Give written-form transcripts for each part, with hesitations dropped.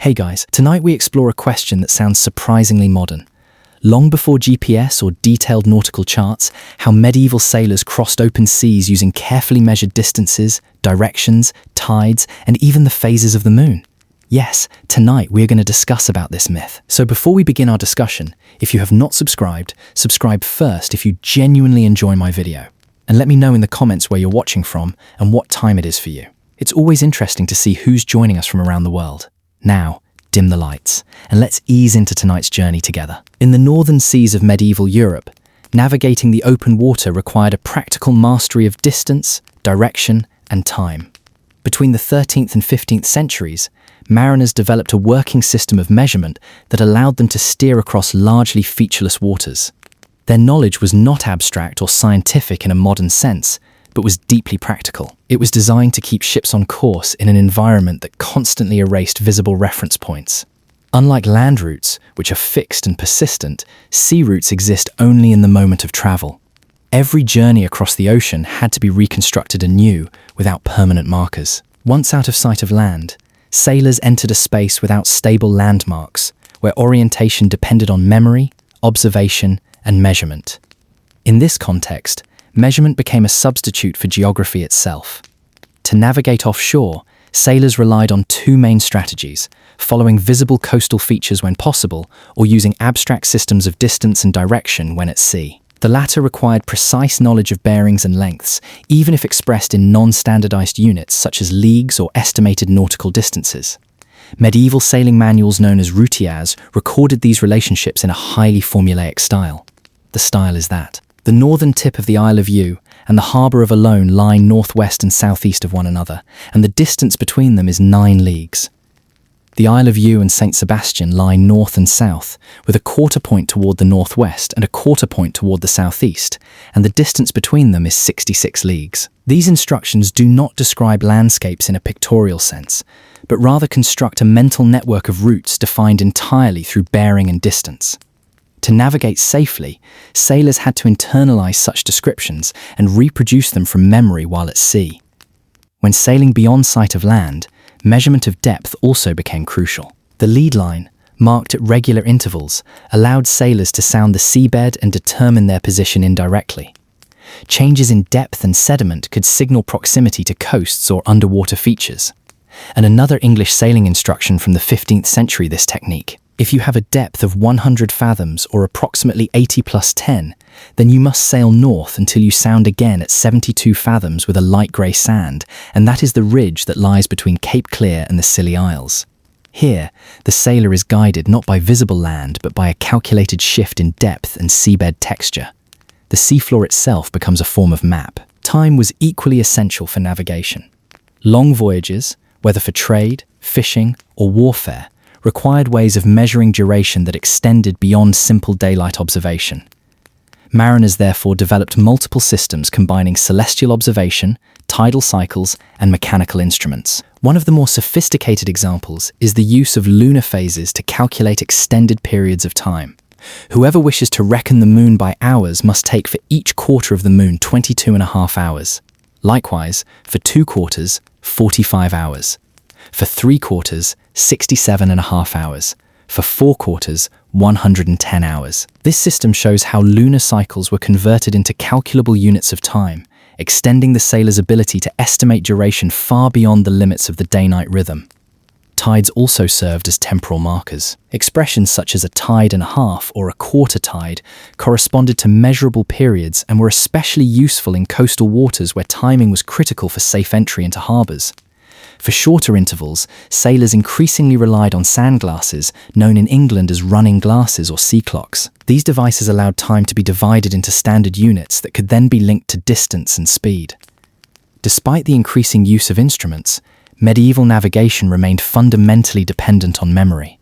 Hey guys, tonight we explore a question that sounds surprisingly modern. Long before GPS or detailed nautical charts, how medieval sailors crossed open seas using carefully measured distances, directions, tides, and even the phases of the moon. Yes, tonight we are going to discuss about this myth. So before we begin our discussion, if you have not subscribed, subscribe first if you genuinely enjoy my video. And let me know in the comments where you're watching from and what time it is for you. It's always interesting to see who's joining us from around the world. Now, dim the lights, and let's ease into tonight's journey together. In the northern seas of medieval Europe, navigating the open water required a practical mastery of distance, direction, and time. Between the 13th and 15th centuries, mariners developed a working system of measurement that allowed them to steer across largely featureless waters. Their knowledge was not abstract or scientific in a modern sense, but was deeply practical. It was designed to keep ships on course in an environment that constantly erased visible reference points. Unlike land routes, which are fixed and persistent, sea routes exist only in the moment of travel. Every journey across the ocean had to be reconstructed anew without permanent markers. Once out of sight of land, sailors entered a space without stable landmarks, where orientation depended on memory, observation, and measurement. In this context, measurement became a substitute for geography itself. To navigate offshore, sailors relied on two main strategies: following visible coastal features when possible, or using abstract systems of distance and direction when at sea. The latter required precise knowledge of bearings and lengths, even if expressed in non-standardized units such as leagues or estimated nautical distances. Medieval sailing manuals known as routiers recorded these relationships in a highly formulaic style. The style is that the northern tip of the Isle of Yew and the harbour of Olone lie northwest and southeast of one another, and the distance between them is 9 leagues. The Isle of Yew and St. Sebastian lie north and south, with a quarter point toward the northwest and a quarter point toward the southeast, and the distance between them is 66 leagues. These instructions do not describe landscapes in a pictorial sense, but rather construct a mental network of routes defined entirely through bearing and distance. To navigate safely, sailors had to internalize such descriptions and reproduce them from memory while at sea. When sailing beyond sight of land, measurement of depth also became crucial. The lead line, marked at regular intervals, allowed sailors to sound the seabed and determine their position indirectly. Changes in depth and sediment could signal proximity to coasts or underwater features. And another English sailing instruction from the 15th century this technique: if you have a depth of 100 fathoms or approximately 80 plus 10, then you must sail north until you sound again at 72 fathoms with a light grey sand, and that is the ridge that lies between Cape Clear and the Scilly Isles. Here, the sailor is guided not by visible land but by a calculated shift in depth and seabed texture. The seafloor itself becomes a form of map. Time was equally essential for navigation. Long voyages, whether for trade, fishing, or warfare, required ways of measuring duration that extended beyond simple daylight observation. Mariners therefore developed multiple systems combining celestial observation, tidal cycles, and mechanical instruments. One of the more sophisticated examples is the use of lunar phases to calculate extended periods of time. Whoever wishes to reckon the moon by hours must take for each quarter of the moon 22.5 hours. Likewise, for 2 quarters, 45 hours. For 3 quarters, 67.5 hours. For 4 quarters, 110 hours. This system shows how lunar cycles were converted into calculable units of time, extending the sailor's ability to estimate duration far beyond the limits of the day-night rhythm. Tides also served as temporal markers. Expressions such as a tide and a half or a quarter tide corresponded to measurable periods and were especially useful in coastal waters where timing was critical for safe entry into harbours. For shorter intervals, sailors increasingly relied on sandglasses, known in England as running glasses or sea clocks. These devices allowed time to be divided into standard units that could then be linked to distance and speed. Despite the increasing use of instruments, medieval navigation remained fundamentally dependent on memory.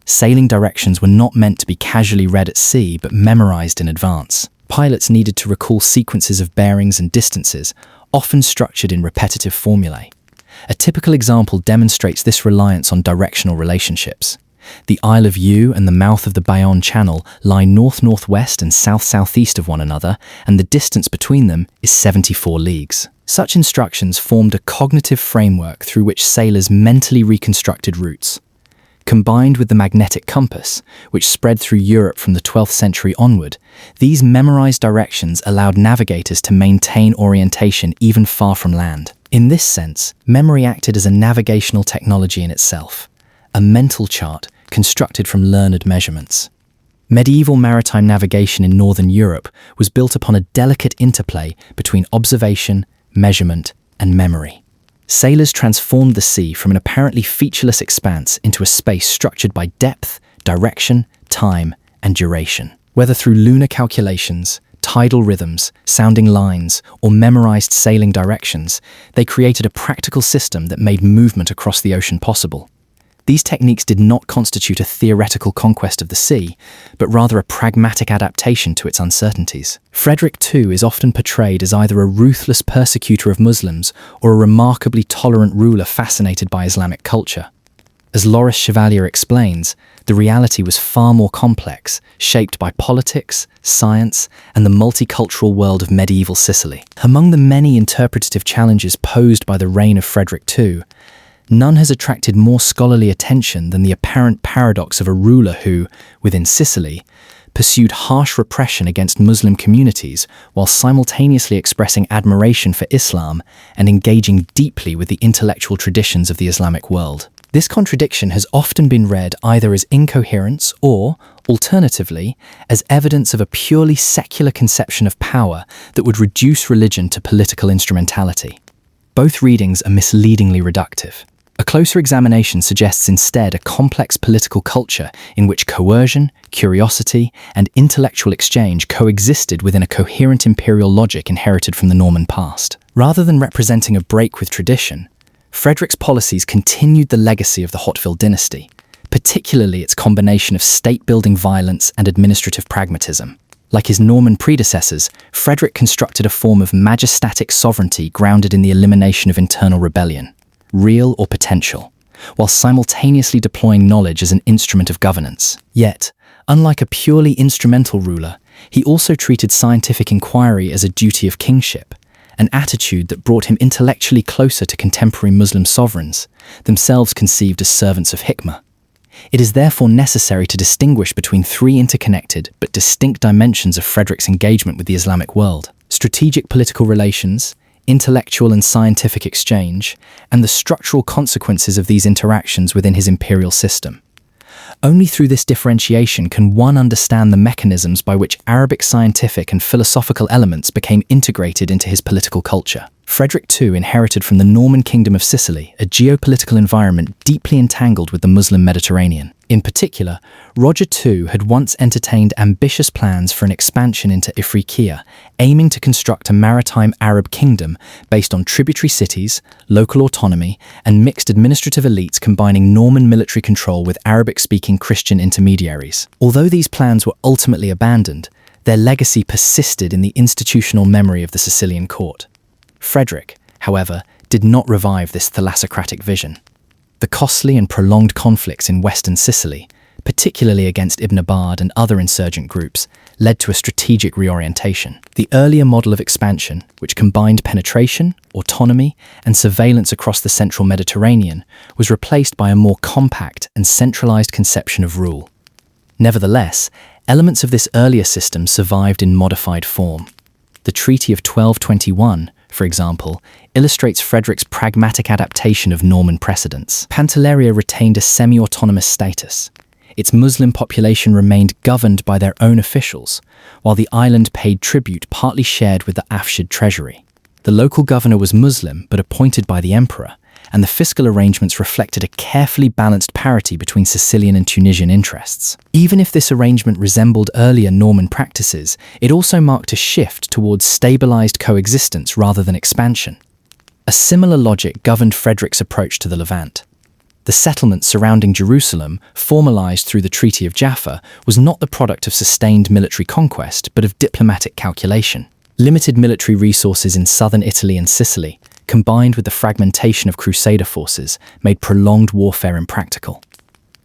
Sailing directions were not meant to be casually read at sea but memorized in advance. Pilots needed to recall sequences of bearings and distances, often structured in repetitive formulae. A typical example demonstrates this reliance on directional relationships. The Isle of Yew and the mouth of the Bayonne Channel lie north-northwest and south-southeast of one another, and the distance between them is 74 leagues. Such instructions formed a cognitive framework through which sailors mentally reconstructed routes. Combined with the magnetic compass, which spread through Europe from the 12th century onward, these memorized directions allowed navigators to maintain orientation even far from land. In this sense, memory acted as a navigational technology in itself, a mental chart constructed from learned measurements. Medieval maritime navigation in northern Europe was built upon a delicate interplay between observation, measurement, and memory. Sailors transformed the sea from an apparently featureless expanse into a space structured by depth, direction, time, and duration. Whether through lunar calculations, tidal rhythms, sounding lines, or memorized sailing directions, they created a practical system that made movement across the ocean possible. These techniques did not constitute a theoretical conquest of the sea, but rather a pragmatic adaptation to its uncertainties. Frederick II is often portrayed as either a ruthless persecutor of Muslims or a remarkably tolerant ruler fascinated by Islamic culture. As Loris Chevalier explains, the reality was far more complex, shaped by politics, science, and the multicultural world of medieval Sicily. Among the many interpretative challenges posed by the reign of Frederick II, none has attracted more scholarly attention than the apparent paradox of a ruler who, within Sicily, pursued harsh repression against Muslim communities while simultaneously expressing admiration for Islam and engaging deeply with the intellectual traditions of the Islamic world. This contradiction has often been read either as incoherence or, alternatively, as evidence of a purely secular conception of power that would reduce religion to political instrumentality. Both readings are misleadingly reductive. A closer examination suggests instead a complex political culture in which coercion, curiosity, and intellectual exchange coexisted within a coherent imperial logic inherited from the Norman past. Rather than representing a break with tradition, Frederick's policies continued the legacy of the Hauteville dynasty, particularly its combination of state-building violence and administrative pragmatism. Like his Norman predecessors, Frederick constructed a form of majestic sovereignty grounded in the elimination of internal rebellion, real or potential, while simultaneously deploying knowledge as an instrument of governance. Yet, unlike a purely instrumental ruler, he also treated scientific inquiry as a duty of kingship, an attitude that brought him intellectually closer to contemporary Muslim sovereigns, themselves conceived as servants of hikmah. It is therefore necessary to distinguish between three interconnected but distinct dimensions of Frederick's engagement with the Islamic world: strategic political relations, intellectual and scientific exchange, and the structural consequences of these interactions within his imperial system. Only through this differentiation can one understand the mechanisms by which Arabic scientific and philosophical elements became integrated into his political culture. Frederick II inherited from the Norman Kingdom of Sicily a geopolitical environment deeply entangled with the Muslim Mediterranean. In particular, Roger II had once entertained ambitious plans for an expansion into Ifriqiya, aiming to construct a maritime Arab kingdom based on tributary cities, local autonomy, and mixed administrative elites combining Norman military control with Arabic-speaking Christian intermediaries. Although these plans were ultimately abandoned, their legacy persisted in the institutional memory of the Sicilian court. Frederick, however, did not revive this thalassocratic vision. The costly and prolonged conflicts in western Sicily, particularly against Ibn Abbad and other insurgent groups, led to a strategic reorientation. The earlier model of expansion, which combined penetration, autonomy, and surveillance across the central Mediterranean, was replaced by a more compact and centralized conception of rule. Nevertheless, elements of this earlier system survived in modified form. The Treaty of 1221, for example, illustrates Frederick's pragmatic adaptation of Norman precedents. Pantelleria retained a semi-autonomous status. Its Muslim population remained governed by their own officials, while the island paid tribute partly shared with the Afshid treasury. The local governor was Muslim but appointed by the emperor, and the fiscal arrangements reflected a carefully balanced parity between Sicilian and Tunisian interests. Even if this arrangement resembled earlier Norman practices, it also marked a shift towards stabilized coexistence rather than expansion. A similar logic governed Frederick's approach to the Levant. The settlement surrounding Jerusalem, formalized through the Treaty of Jaffa, was not the product of sustained military conquest, but of diplomatic calculation. Limited military resources in southern Italy and Sicily, combined with the fragmentation of Crusader forces, made prolonged warfare impractical.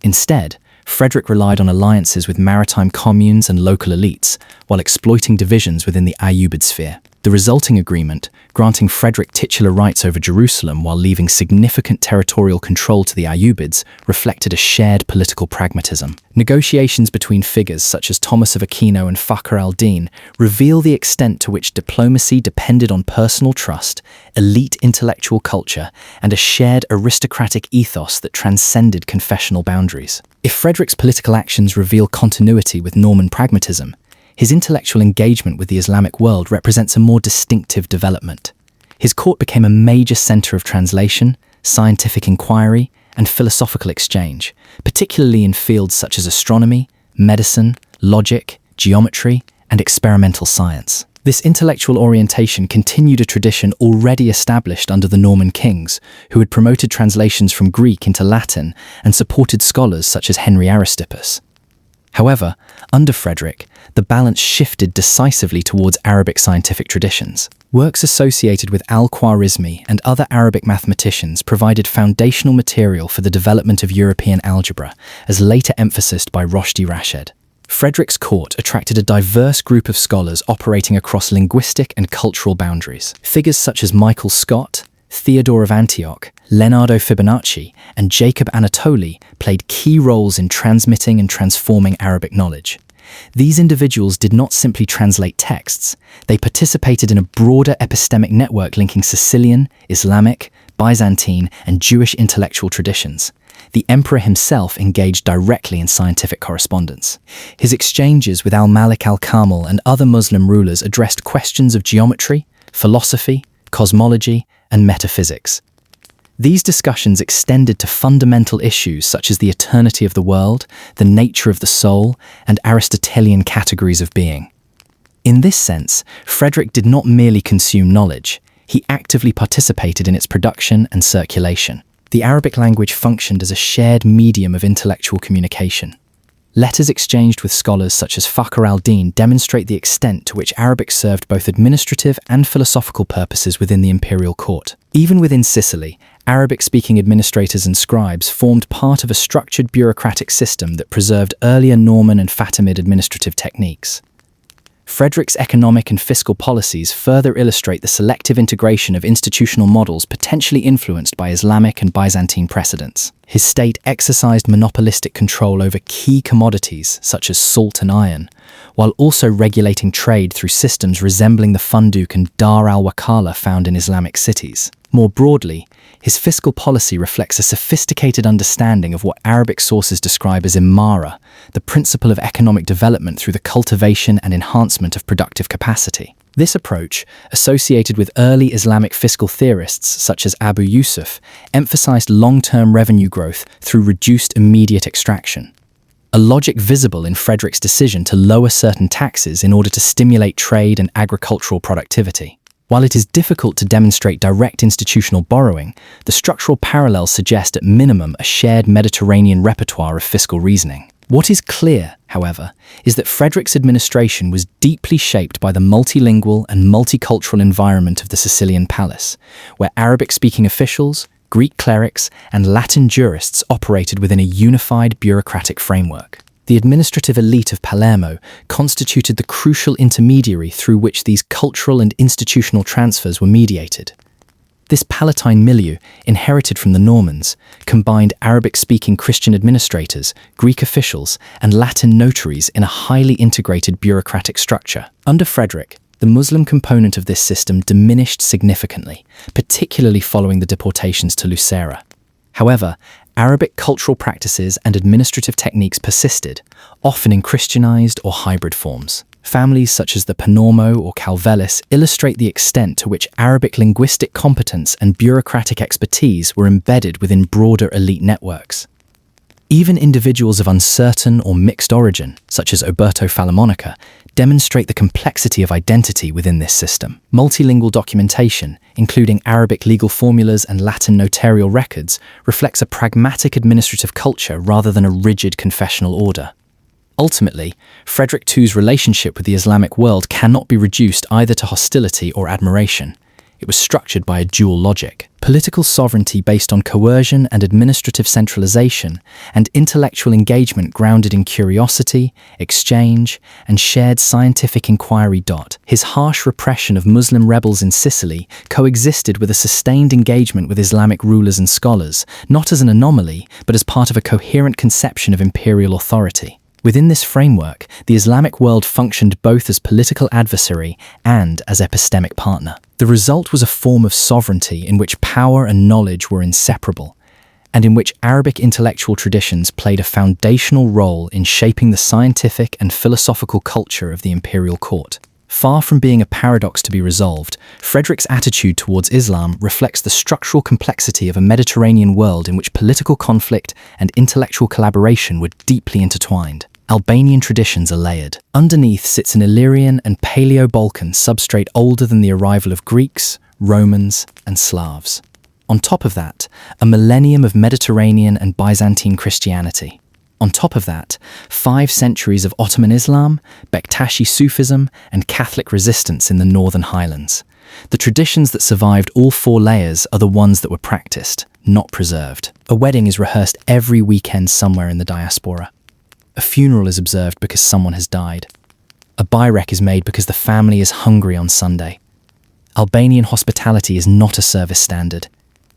Instead, Frederick relied on alliances with maritime communes and local elites, while exploiting divisions within the Ayyubid sphere. The resulting agreement, granting Frederick titular rights over Jerusalem while leaving significant territorial control to the Ayyubids, reflected a shared political pragmatism. Negotiations between figures such as Thomas of Aquino and Fakhr al-Din reveal the extent to which diplomacy depended on personal trust, elite intellectual culture, and a shared aristocratic ethos that transcended confessional boundaries. If Frederick's political actions reveal continuity with Norman pragmatism, his intellectual engagement with the Islamic world represents a more distinctive development. His court became a major center of translation, scientific inquiry, and philosophical exchange, particularly in fields such as astronomy, medicine, logic, geometry, and experimental science. This intellectual orientation continued a tradition already established under the Norman kings, who had promoted translations from Greek into Latin and supported scholars such as Henry Aristippus. However, under Frederick, the balance shifted decisively towards Arabic scientific traditions. Works associated with Al-Khwarizmi and other Arabic mathematicians provided foundational material for the development of European algebra, as later emphasized by Roshdi Rashed. Frederick's court attracted a diverse group of scholars operating across linguistic and cultural boundaries. Figures such as Michael Scott, Theodore of Antioch, Leonardo Fibonacci, and Jacob Anatoli played key roles in transmitting and transforming Arabic knowledge. These individuals did not simply translate texts, they participated in a broader epistemic network linking Sicilian, Islamic, Byzantine, and Jewish intellectual traditions. The emperor himself engaged directly in scientific correspondence. His exchanges with al-Malik al-Kamil and other Muslim rulers addressed questions of geometry, philosophy, cosmology, and metaphysics. These discussions extended to fundamental issues such as the eternity of the world, the nature of the soul, and Aristotelian categories of being. In this sense, Frederick did not merely consume knowledge, he actively participated in its production and circulation. The Arabic language functioned as a shared medium of intellectual communication. Letters exchanged with scholars such as Fakhr al-Din demonstrate the extent to which Arabic served both administrative and philosophical purposes within the imperial court. Even within Sicily, Arabic-speaking administrators and scribes formed part of a structured bureaucratic system that preserved earlier Norman and Fatimid administrative techniques. Frederick's economic and fiscal policies further illustrate the selective integration of institutional models potentially influenced by Islamic and Byzantine precedents. His state exercised monopolistic control over key commodities such as salt and iron, while also regulating trade through systems resembling the Funduk and Dar al-Wakala found in Islamic cities. More broadly, his fiscal policy reflects a sophisticated understanding of what Arabic sources describe as imara, the principle of economic development through the cultivation and enhancement of productive capacity. This approach, associated with early Islamic fiscal theorists such as Abu Yusuf, emphasized long-term revenue growth through reduced immediate extraction. A logic visible in Frederick's decision to lower certain taxes in order to stimulate trade and agricultural productivity. While it is difficult to demonstrate direct institutional borrowing, the structural parallels suggest at minimum a shared Mediterranean repertoire of fiscal reasoning. What is clear, however, is that Frederick's administration was deeply shaped by the multilingual and multicultural environment of the Sicilian palace, where Arabic-speaking officials, Greek clerics, and Latin jurists operated within a unified bureaucratic framework. The administrative elite of Palermo constituted the crucial intermediary through which these cultural and institutional transfers were mediated. This Palatine milieu, inherited from the Normans, combined Arabic-speaking Christian administrators, Greek officials, and Latin notaries in a highly integrated bureaucratic structure. Under Frederick, the Muslim component of this system diminished significantly, particularly following the deportations to Lucera. However, Arabic cultural practices and administrative techniques persisted, often in Christianized or hybrid forms. Families such as the Panormo or Calvelis illustrate the extent to which Arabic linguistic competence and bureaucratic expertise were embedded within broader elite networks. Even individuals of uncertain or mixed origin, such as Oberto Falamonica, demonstrate the complexity of identity within this system. Multilingual documentation, including Arabic legal formulas and Latin notarial records, reflects a pragmatic administrative culture rather than a rigid confessional order. Ultimately, Frederick II's relationship with the Islamic world cannot be reduced either to hostility or admiration. It was structured by a dual logic. Political sovereignty based on coercion and administrative centralization, and intellectual engagement grounded in curiosity, exchange, and shared scientific inquiry. His harsh repression of Muslim rebels in Sicily coexisted with a sustained engagement with Islamic rulers and scholars, not as an anomaly, but as part of a coherent conception of imperial authority. Within this framework, the Islamic world functioned both as political adversary and as epistemic partner. The result was a form of sovereignty in which power and knowledge were inseparable, and in which Arabic intellectual traditions played a foundational role in shaping the scientific and philosophical culture of the imperial court. Far from being a paradox to be resolved, Frederick's attitude towards Islam reflects the structural complexity of a Mediterranean world in which political conflict and intellectual collaboration were deeply intertwined. Albanian traditions are layered. Underneath sits an Illyrian and Paleo-Balkan substrate older than the arrival of Greeks, Romans, and Slavs. On top of that, a millennium of Mediterranean and Byzantine Christianity. On top of that, 5 centuries of Ottoman Islam, Bektashi Sufism, and Catholic resistance in the Northern Highlands. The traditions that survived all 4 layers are the ones that were practiced, not preserved. A wedding is rehearsed every weekend somewhere in the diaspora. A funeral is observed because someone has died. A byrek is made because the family is hungry on Sunday. Albanian hospitality is not a service standard.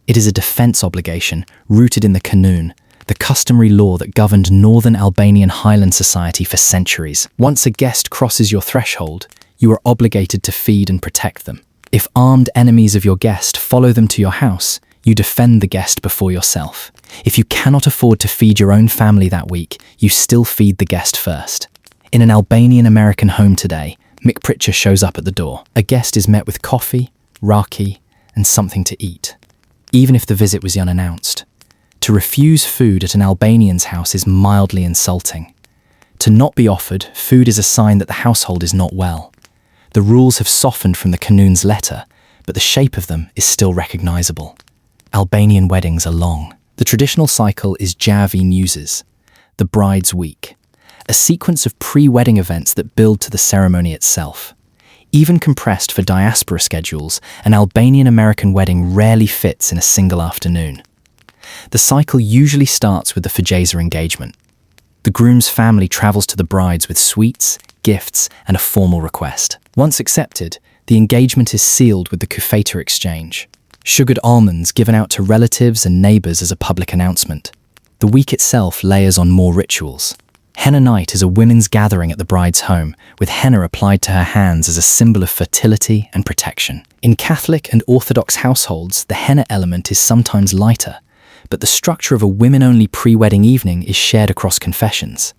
It is a defense obligation rooted in the Kanun, the customary law that governed northern Albanian highland society for centuries. Once a guest crosses your threshold, you are obligated to feed and protect them. If armed enemies of your guest follow them to your house, you defend the guest before yourself. If you cannot afford to feed your own family that week, you still feed the guest first. In an Albanian-American home today, Mick Pritchard shows up at the door. A guest is met with coffee, raki, and something to eat, even if the visit was unannounced. To refuse food at an Albanian's house is mildly insulting. To not be offered food is a sign that the household is not well. The rules have softened from the Kanun's letter, but the shape of them is still recognizable. Albanian weddings are long. The traditional cycle is Javi Muses, the bride's week, a sequence of pre-wedding events that build to the ceremony itself. Even compressed for diaspora schedules, an Albanian-American wedding rarely fits in a single afternoon. The cycle usually starts with the Fajeza engagement. The groom's family travels to the brides with sweets, gifts, and a formal request. Once accepted, the engagement is sealed with the kufeta exchange, sugared almonds given out to relatives and neighbors as a public announcement. The week itself layers on more rituals. Henna night is a women's gathering at the bride's home, with henna applied to her hands as a symbol of fertility and protection. In Catholic and Orthodox households, the henna element is sometimes lighter, but the structure of a women-only pre-wedding evening is shared across confessions.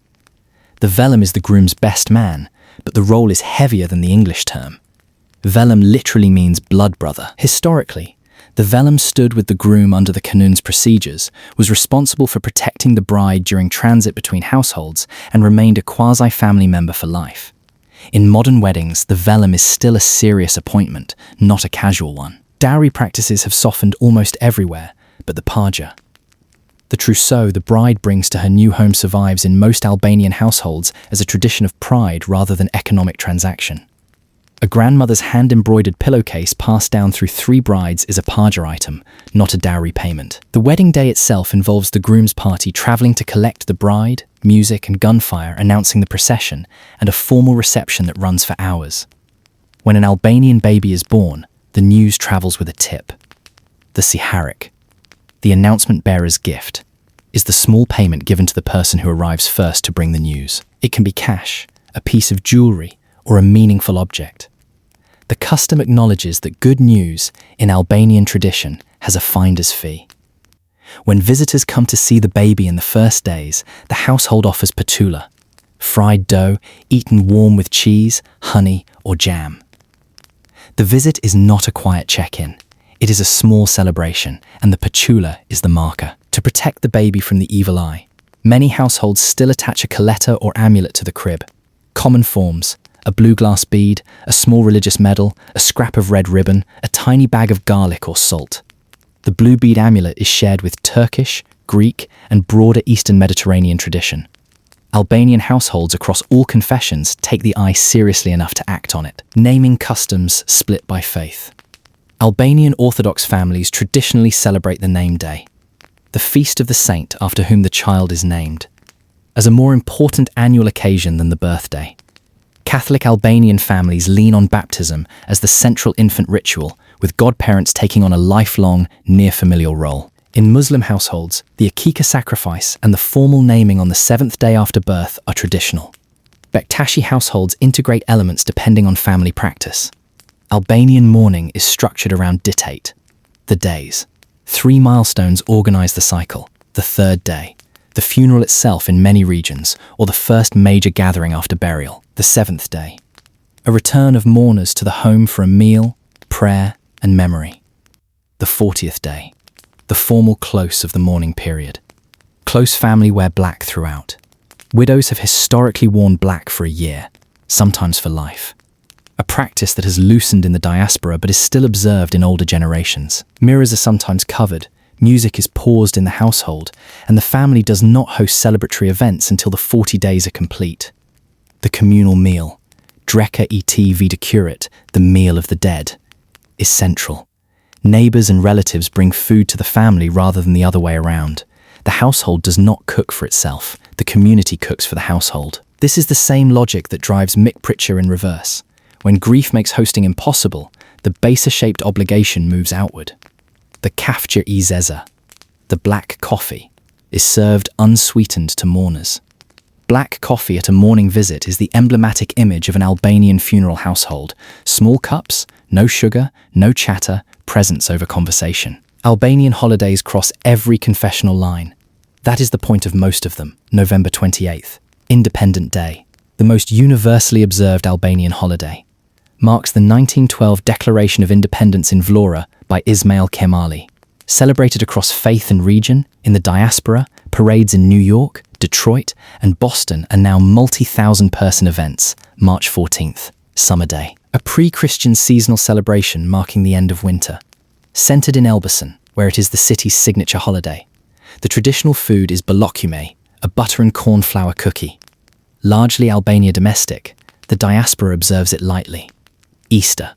The vellum is the groom's best man, but the role is heavier than the English term. Vellum literally means blood brother. Historically, the vellum stood with the groom under the Kanun's procedures, was responsible for protecting the bride during transit between households, and remained a quasi-family member for life. In modern weddings, the vellum is still a serious appointment, not a casual one. Dowry practices have softened almost everywhere, but the paja, the trousseau the bride brings to her new home, survives in most Albanian households as a tradition of pride rather than economic transaction. A grandmother's hand-embroidered pillowcase passed down through 3 brides is a paja item, not a dowry payment. The wedding day itself involves the groom's party traveling to collect the bride, music and gunfire announcing the procession, and a formal reception that runs for hours. When an Albanian baby is born, the news travels with a tip. The siharik, the announcement bearer's gift, is the small payment given to the person who arrives first to bring the news. It can be cash, a piece of jewelry, or a meaningful object. The custom acknowledges that good news, in Albanian tradition, has a finder's fee. When visitors come to see the baby in the first days, the household offers patula, fried dough eaten warm with cheese, honey, or jam. The visit is not a quiet check-in. It is a small celebration, and the patula is the marker. To protect the baby from the evil eye, many households still attach a coletta or amulet to the crib. Common forms: a blue glass bead, a small religious medal, a scrap of red ribbon, a tiny bag of garlic or salt. The blue bead amulet is shared with Turkish, Greek, and broader Eastern Mediterranean tradition. Albanian households across all confessions take the eye seriously enough to act on it. Naming customs split by faith. Albanian Orthodox families traditionally celebrate the name day, the feast of the saint after whom the child is named, as a more important annual occasion than the birthday. Catholic Albanian families lean on baptism as the central infant ritual, with godparents taking on a lifelong, near-familial role. In Muslim households, the Akika sacrifice and the formal naming on the 7th day after birth are traditional. Bektashi households integrate elements depending on family practice. Albanian mourning is structured around ditate, the days. 3 milestones organize the cycle: the 3rd day, the funeral itself in many regions, or the first major gathering after burial, the 7th day. A return of mourners to the home for a meal, prayer, and memory. The 40th day, the formal close of the mourning period. Close family wear black throughout. Widows have historically worn black for a year, sometimes for life. A practice that has loosened in the diaspora but is still observed in older generations. Mirrors are sometimes covered, music is paused in the household, and the family does not host celebratory events until the 40 days are complete. The communal meal, Dreka et vida curat, the meal of the dead, is central. Neighbours and relatives bring food to the family rather than the other way around. The household does not cook for itself, the community cooks for the household. This is the same logic that drives mikpricha in reverse. When grief makes hosting impossible, the baser-shaped obligation moves outward. The kaftir I zeza, the black coffee, is served unsweetened to mourners. Black coffee at a mourning visit is the emblematic image of an Albanian funeral household. Small cups, no sugar, no chatter, presence over conversation. Albanian holidays cross every confessional line. That is the point of most of them. November 28th, Independent Day, the most universally observed Albanian holiday, marks the 1912 Declaration of Independence in Vlora by Ismail Kemali. Celebrated across faith and region, in the diaspora, parades in New York, Detroit, and Boston are now multi-thousand-person events. March 14th, Summer Day, a pre-Christian seasonal celebration marking the end of winter. Centered in Elbasan, where it is the city's signature holiday. The traditional food is bolokume, a butter and corn flour cookie. Largely Albania domestic, the diaspora observes it lightly. Easter,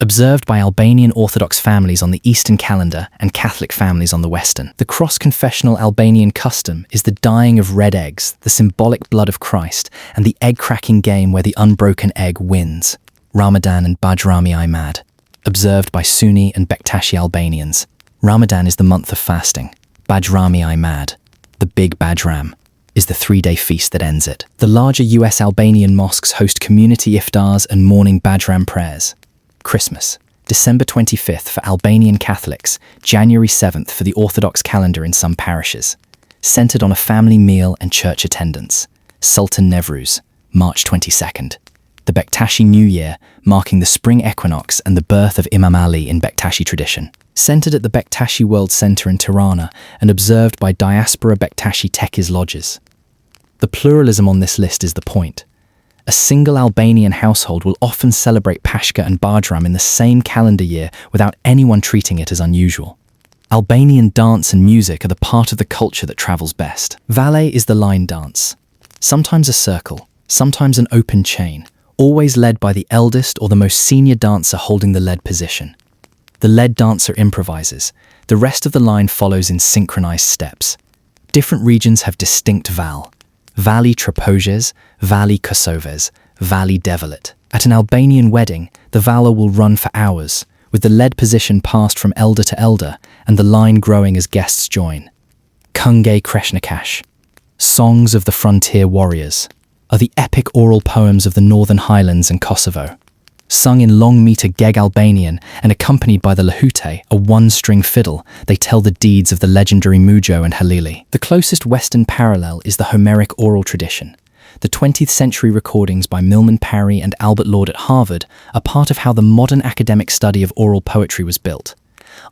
observed by Albanian Orthodox families on the Eastern calendar and Catholic families on the Western. The cross-confessional Albanian custom is the dyeing of red eggs, the symbolic blood of Christ, and the egg-cracking game where the unbroken egg wins. Ramadan and Bajrami Imad, observed by Sunni and Bektashi Albanians. Ramadan is the month of fasting. Bajrami Imad, the Big Bajram, is the 3-day feast that ends it. The larger US Albanian mosques host community iftars and morning Bajram prayers. Christmas, December 25th for Albanian Catholics, January 7th for the Orthodox calendar in some parishes. Centered on a family meal and church attendance. Sultan Nevruz, March 22nd. The Bektashi New Year, marking the spring equinox and the birth of Imam Ali in Bektashi tradition. Centered at the Bektashi World Center in Tirana and observed by diaspora Bektashi Tekiz lodges. The pluralism on this list is the point. A single Albanian household will often celebrate Pashka and Bajram in the same calendar year without anyone treating it as unusual. Albanian dance and music are the part of the culture that travels best. Valet is the line dance. Sometimes a circle, sometimes an open chain, always led by the eldest or the most senior dancer holding the lead position. The lead dancer improvises. The rest of the line follows in synchronized steps. Different regions have distinct val. Vali Trapoges, Vali Kosoves, Vali Devolit. At an Albanian wedding, the vala will run for hours, with the lead position passed from elder to elder and the line growing as guests join. Kunge Kreshnakash, Songs of the Frontier Warriors, are the epic oral poems of the Northern Highlands and Kosovo. Sung in long-meter Geg Albanian and accompanied by the lahute, a one-string fiddle, they tell the deeds of the legendary Mujo and Halili. The closest Western parallel is the Homeric oral tradition. The 20th century recordings by Milman Parry and Albert Lord at Harvard are part of how the modern academic study of oral poetry was built.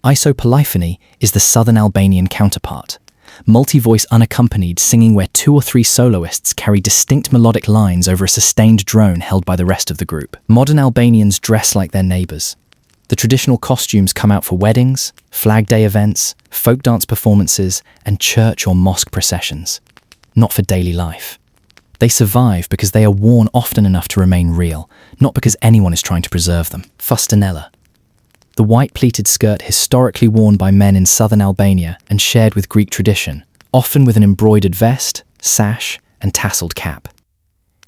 Isopolyphony is the southern Albanian counterpart. Multi-voice unaccompanied singing where 2 or 3 soloists carry distinct melodic lines over a sustained drone held by the rest of the group. Modern Albanians dress like their neighbours. The traditional costumes come out for weddings, flag day events, folk dance performances, and church or mosque processions. Not for daily life. They survive because they are worn often enough to remain real, not because anyone is trying to preserve them. Fustanella. the white pleated skirt historically worn by men in southern Albania and shared with Greek tradition, often with an embroidered vest, sash, and tasseled cap.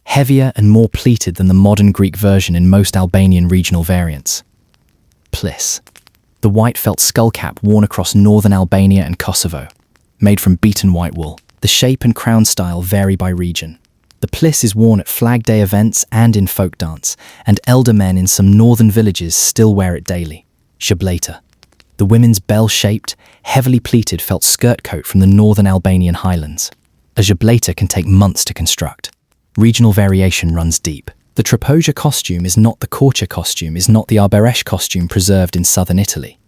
Heavier and more pleated than the modern Greek version in most Albanian regional variants. Plis, the white felt skullcap worn across northern Albania and Kosovo, made from beaten white wool. The shape and crown style vary by region. The plis is worn at Flag Day events and in folk dance, and elder men in some northern villages still wear it daily. Shableta, the women's bell-shaped, heavily pleated felt skirt coat from the northern Albanian highlands. A shableta can take months to construct. Regional variation runs deep. The Traposia costume is not the Korça costume, is not the Arberesh costume preserved in southern Italy.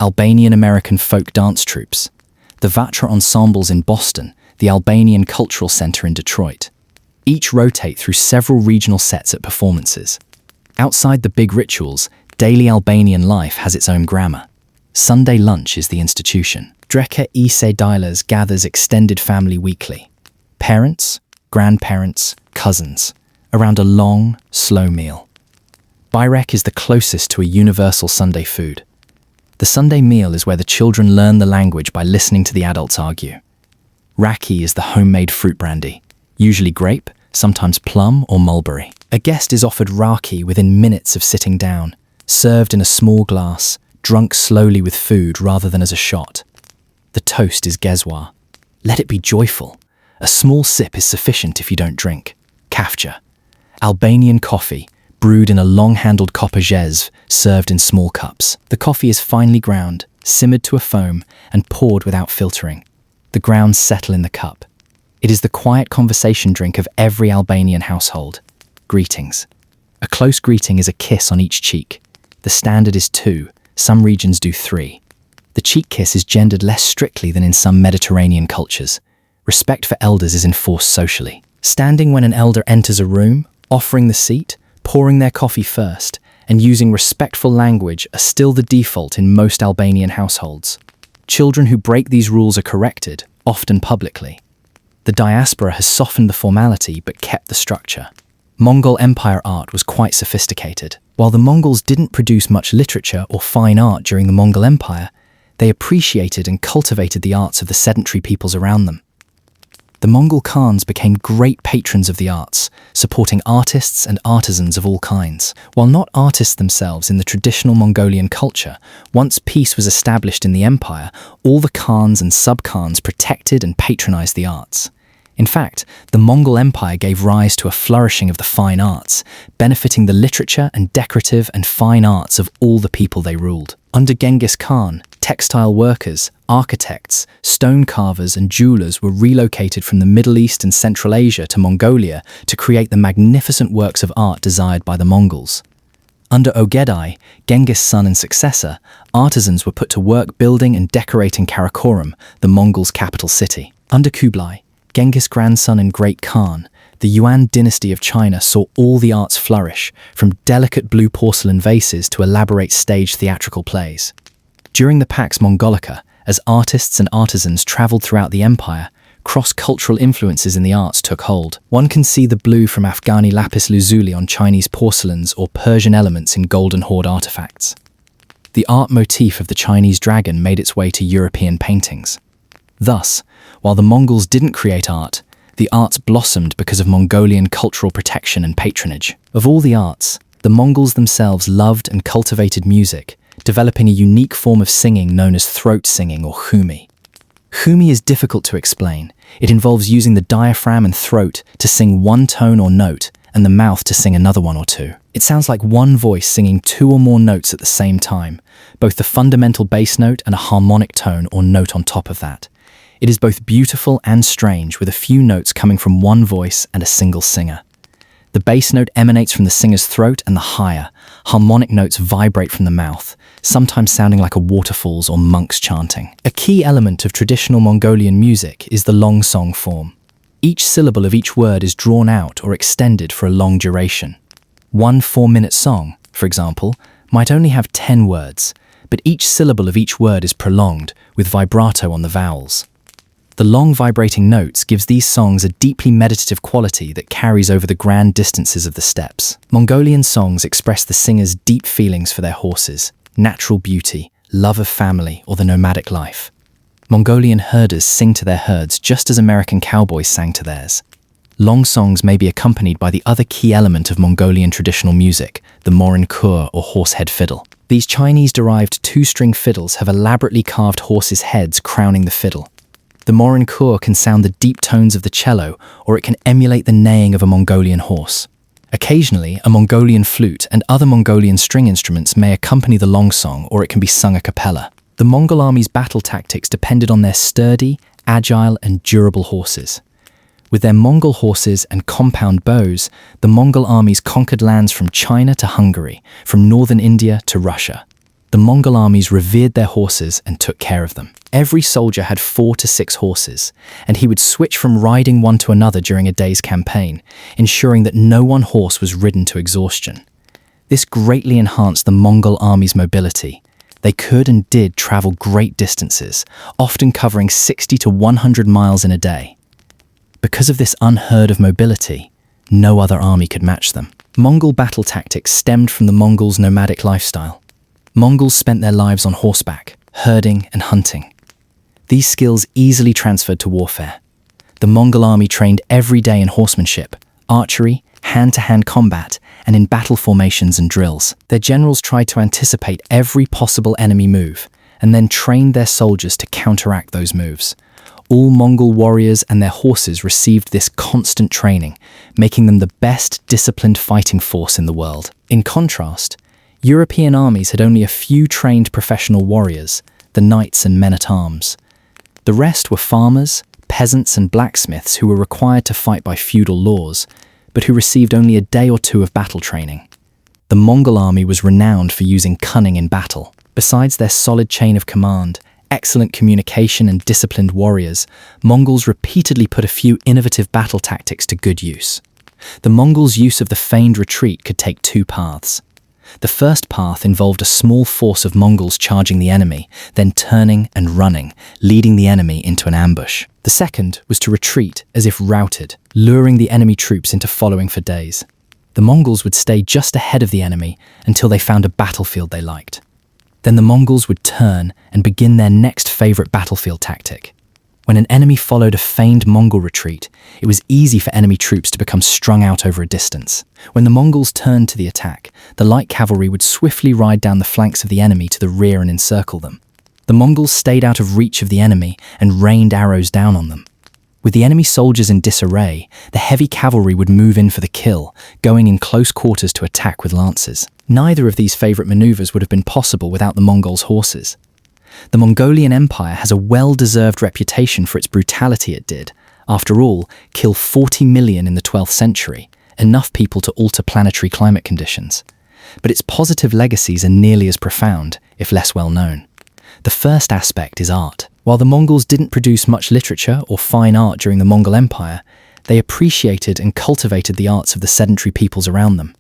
Albanian-American folk dance troupes. The Vatra ensembles in Boston, the Albanian Cultural Center in Detroit. Each rotate through several regional sets at performances. Outside the big rituals, daily Albanian life has its own grammar. Sunday lunch is the institution. Dreka Ise Dilas gathers extended family weekly. Parents, grandparents, cousins, around a long, slow meal. Byrek is the closest to a universal Sunday food. The Sunday meal is where the children learn the language by listening to the adults argue. Raki is the homemade fruit brandy, usually grape, sometimes plum or mulberry. A guest is offered raki within minutes of sitting down, served in a small glass, drunk slowly with food rather than as a shot. The toast is gezwa. Let it be joyful. A small sip is sufficient if you don't drink. Kafcha, Albanian coffee, brewed in a long-handled copper jezv, served in small cups. The coffee is finely ground, simmered to a foam, and poured without filtering. The grounds settle in the cup. It is the quiet conversation drink of every Albanian household. Greetings. A close greeting is a kiss on each cheek. The standard is 2, some regions do 3. The cheek kiss is gendered less strictly than in some Mediterranean cultures. Respect for elders is enforced socially. Standing when an elder enters a room, offering the seat, pouring their coffee first, and using respectful language are still the default in most Albanian households. Children who break these rules are corrected, often publicly. The diaspora has softened the formality but kept the structure. Mongol Empire art was quite sophisticated. While the Mongols didn't produce much literature or fine art during the Mongol Empire, they appreciated and cultivated the arts of the sedentary peoples around them. The Mongol Khans became great patrons of the arts, supporting artists and artisans of all kinds. While not artists themselves in the traditional Mongolian culture, once peace was established in the empire, all the Khans and sub-Khans protected and patronized the arts. In fact, the Mongol Empire gave rise to a flourishing of the fine arts, benefiting the literature and decorative and fine arts of all the people they ruled. Under Genghis Khan, textile workers, architects, stone carvers and jewelers were relocated from the Middle East and Central Asia to Mongolia to create the magnificent works of art desired by the Mongols. Under Ogedai, Genghis' son and successor, artisans were put to work building and decorating Karakorum, the Mongols' capital city. Under Kublai, Genghis' grandson and great Khan, the Yuan dynasty of China saw all the arts flourish, from delicate blue porcelain vases to elaborate stage theatrical plays. During the Pax Mongolica, as artists and artisans traveled throughout the empire, cross-cultural influences in the arts took hold. One can see the blue from Afghani lapis lazuli on Chinese porcelains or Persian elements in Golden Horde artifacts. The art motif of the Chinese dragon made its way to European paintings. Thus, while the Mongols didn't create art, the arts blossomed because of Mongolian cultural protection and patronage. Of all the arts, the Mongols themselves loved and cultivated music, developing a unique form of singing known as throat singing or khumi. Khumi is difficult to explain. It involves using the diaphragm and throat to sing one tone or note and the mouth to sing another one or two. It sounds like one voice singing 2 or more notes at the same time, both the fundamental bass note and a harmonic tone or note on top of that. It is both beautiful and strange, with a few notes coming from one voice and a single singer. The bass note emanates from the singer's throat and the higher, harmonic notes vibrate from the mouth, sometimes sounding like a waterfalls or monks chanting. A key element of traditional Mongolian music is the long song form. Each syllable of each word is drawn out or extended for a long duration. One 4-minute song, for example, might only have 10 words, but each syllable of each word is prolonged, with vibrato on the vowels. The long vibrating notes gives these songs a deeply meditative quality that carries over the grand distances of the steppes. Mongolian songs express the singers' deep feelings for their horses, natural beauty, love of family, or the nomadic life. Mongolian herders sing to their herds just as American cowboys sang to theirs. Long songs may be accompanied by the other key element of Mongolian traditional music, the morin khur or horsehead fiddle. These Chinese-derived two-string fiddles have elaborately carved horses' heads crowning the fiddle. The morin khur can sound the deep tones of the cello, or it can emulate the neighing of a Mongolian horse. Occasionally, a Mongolian flute and other Mongolian string instruments may accompany the long song, or it can be sung a cappella. The Mongol army's battle tactics depended on their sturdy, agile, and durable horses. With their Mongol horses and compound bows, the Mongol armies conquered lands from China to Hungary, from northern India to Russia. The Mongol armies revered their horses and took care of them. Every soldier had 4 to 6 horses, and he would switch from riding one to another during a day's campaign, ensuring that no one horse was ridden to exhaustion. This greatly enhanced the Mongol army's mobility. They could and did travel great distances, often covering 60 to 100 miles in a day. Because of this unheard of mobility, no other army could match them. Mongol battle tactics stemmed from the Mongols' nomadic lifestyle. Mongols spent their lives on horseback, herding and hunting. These skills easily transferred to warfare. The Mongol army trained every day in horsemanship, archery, hand-to-hand combat, and in battle formations and drills. Their generals tried to anticipate every possible enemy move, and then trained their soldiers to counteract those moves. All Mongol warriors and their horses received this constant training, making them the best disciplined fighting force in the world. In contrast, European armies had only a few trained professional warriors, the knights and men-at-arms. The rest were farmers, peasants and blacksmiths who were required to fight by feudal laws, but who received only a day or two of battle training. The Mongol army was renowned for using cunning in battle. Besides their solid chain of command, excellent communication and disciplined warriors, Mongols repeatedly put a few innovative battle tactics to good use. The Mongols' use of the feigned retreat could take 2 paths. The first path involved a small force of Mongols charging the enemy, then turning and running, leading the enemy into an ambush. The second was to retreat as if routed, luring the enemy troops into following for days. The Mongols would stay just ahead of the enemy until they found a battlefield they liked. Then the Mongols would turn and begin their next favorite battlefield tactic. When an enemy followed a feigned Mongol retreat, it was easy for enemy troops to become strung out over a distance. When the Mongols turned to the attack, the light cavalry would swiftly ride down the flanks of the enemy to the rear and encircle them. The Mongols stayed out of reach of the enemy and rained arrows down on them. With the enemy soldiers in disarray, the heavy cavalry would move in for the kill, going in close quarters to attack with lances. Neither of these favourite maneuvers would have been possible without the Mongols' horses. The Mongolian Empire has a well-deserved reputation for its brutality. It did, after all, kill 40 million in the 12th century, enough people to alter planetary climate conditions. But its positive legacies are nearly as profound, if less well known. The first aspect is art. While the Mongols didn't produce much literature or fine art during the Mongol Empire, they appreciated and cultivated the arts of the sedentary peoples around them.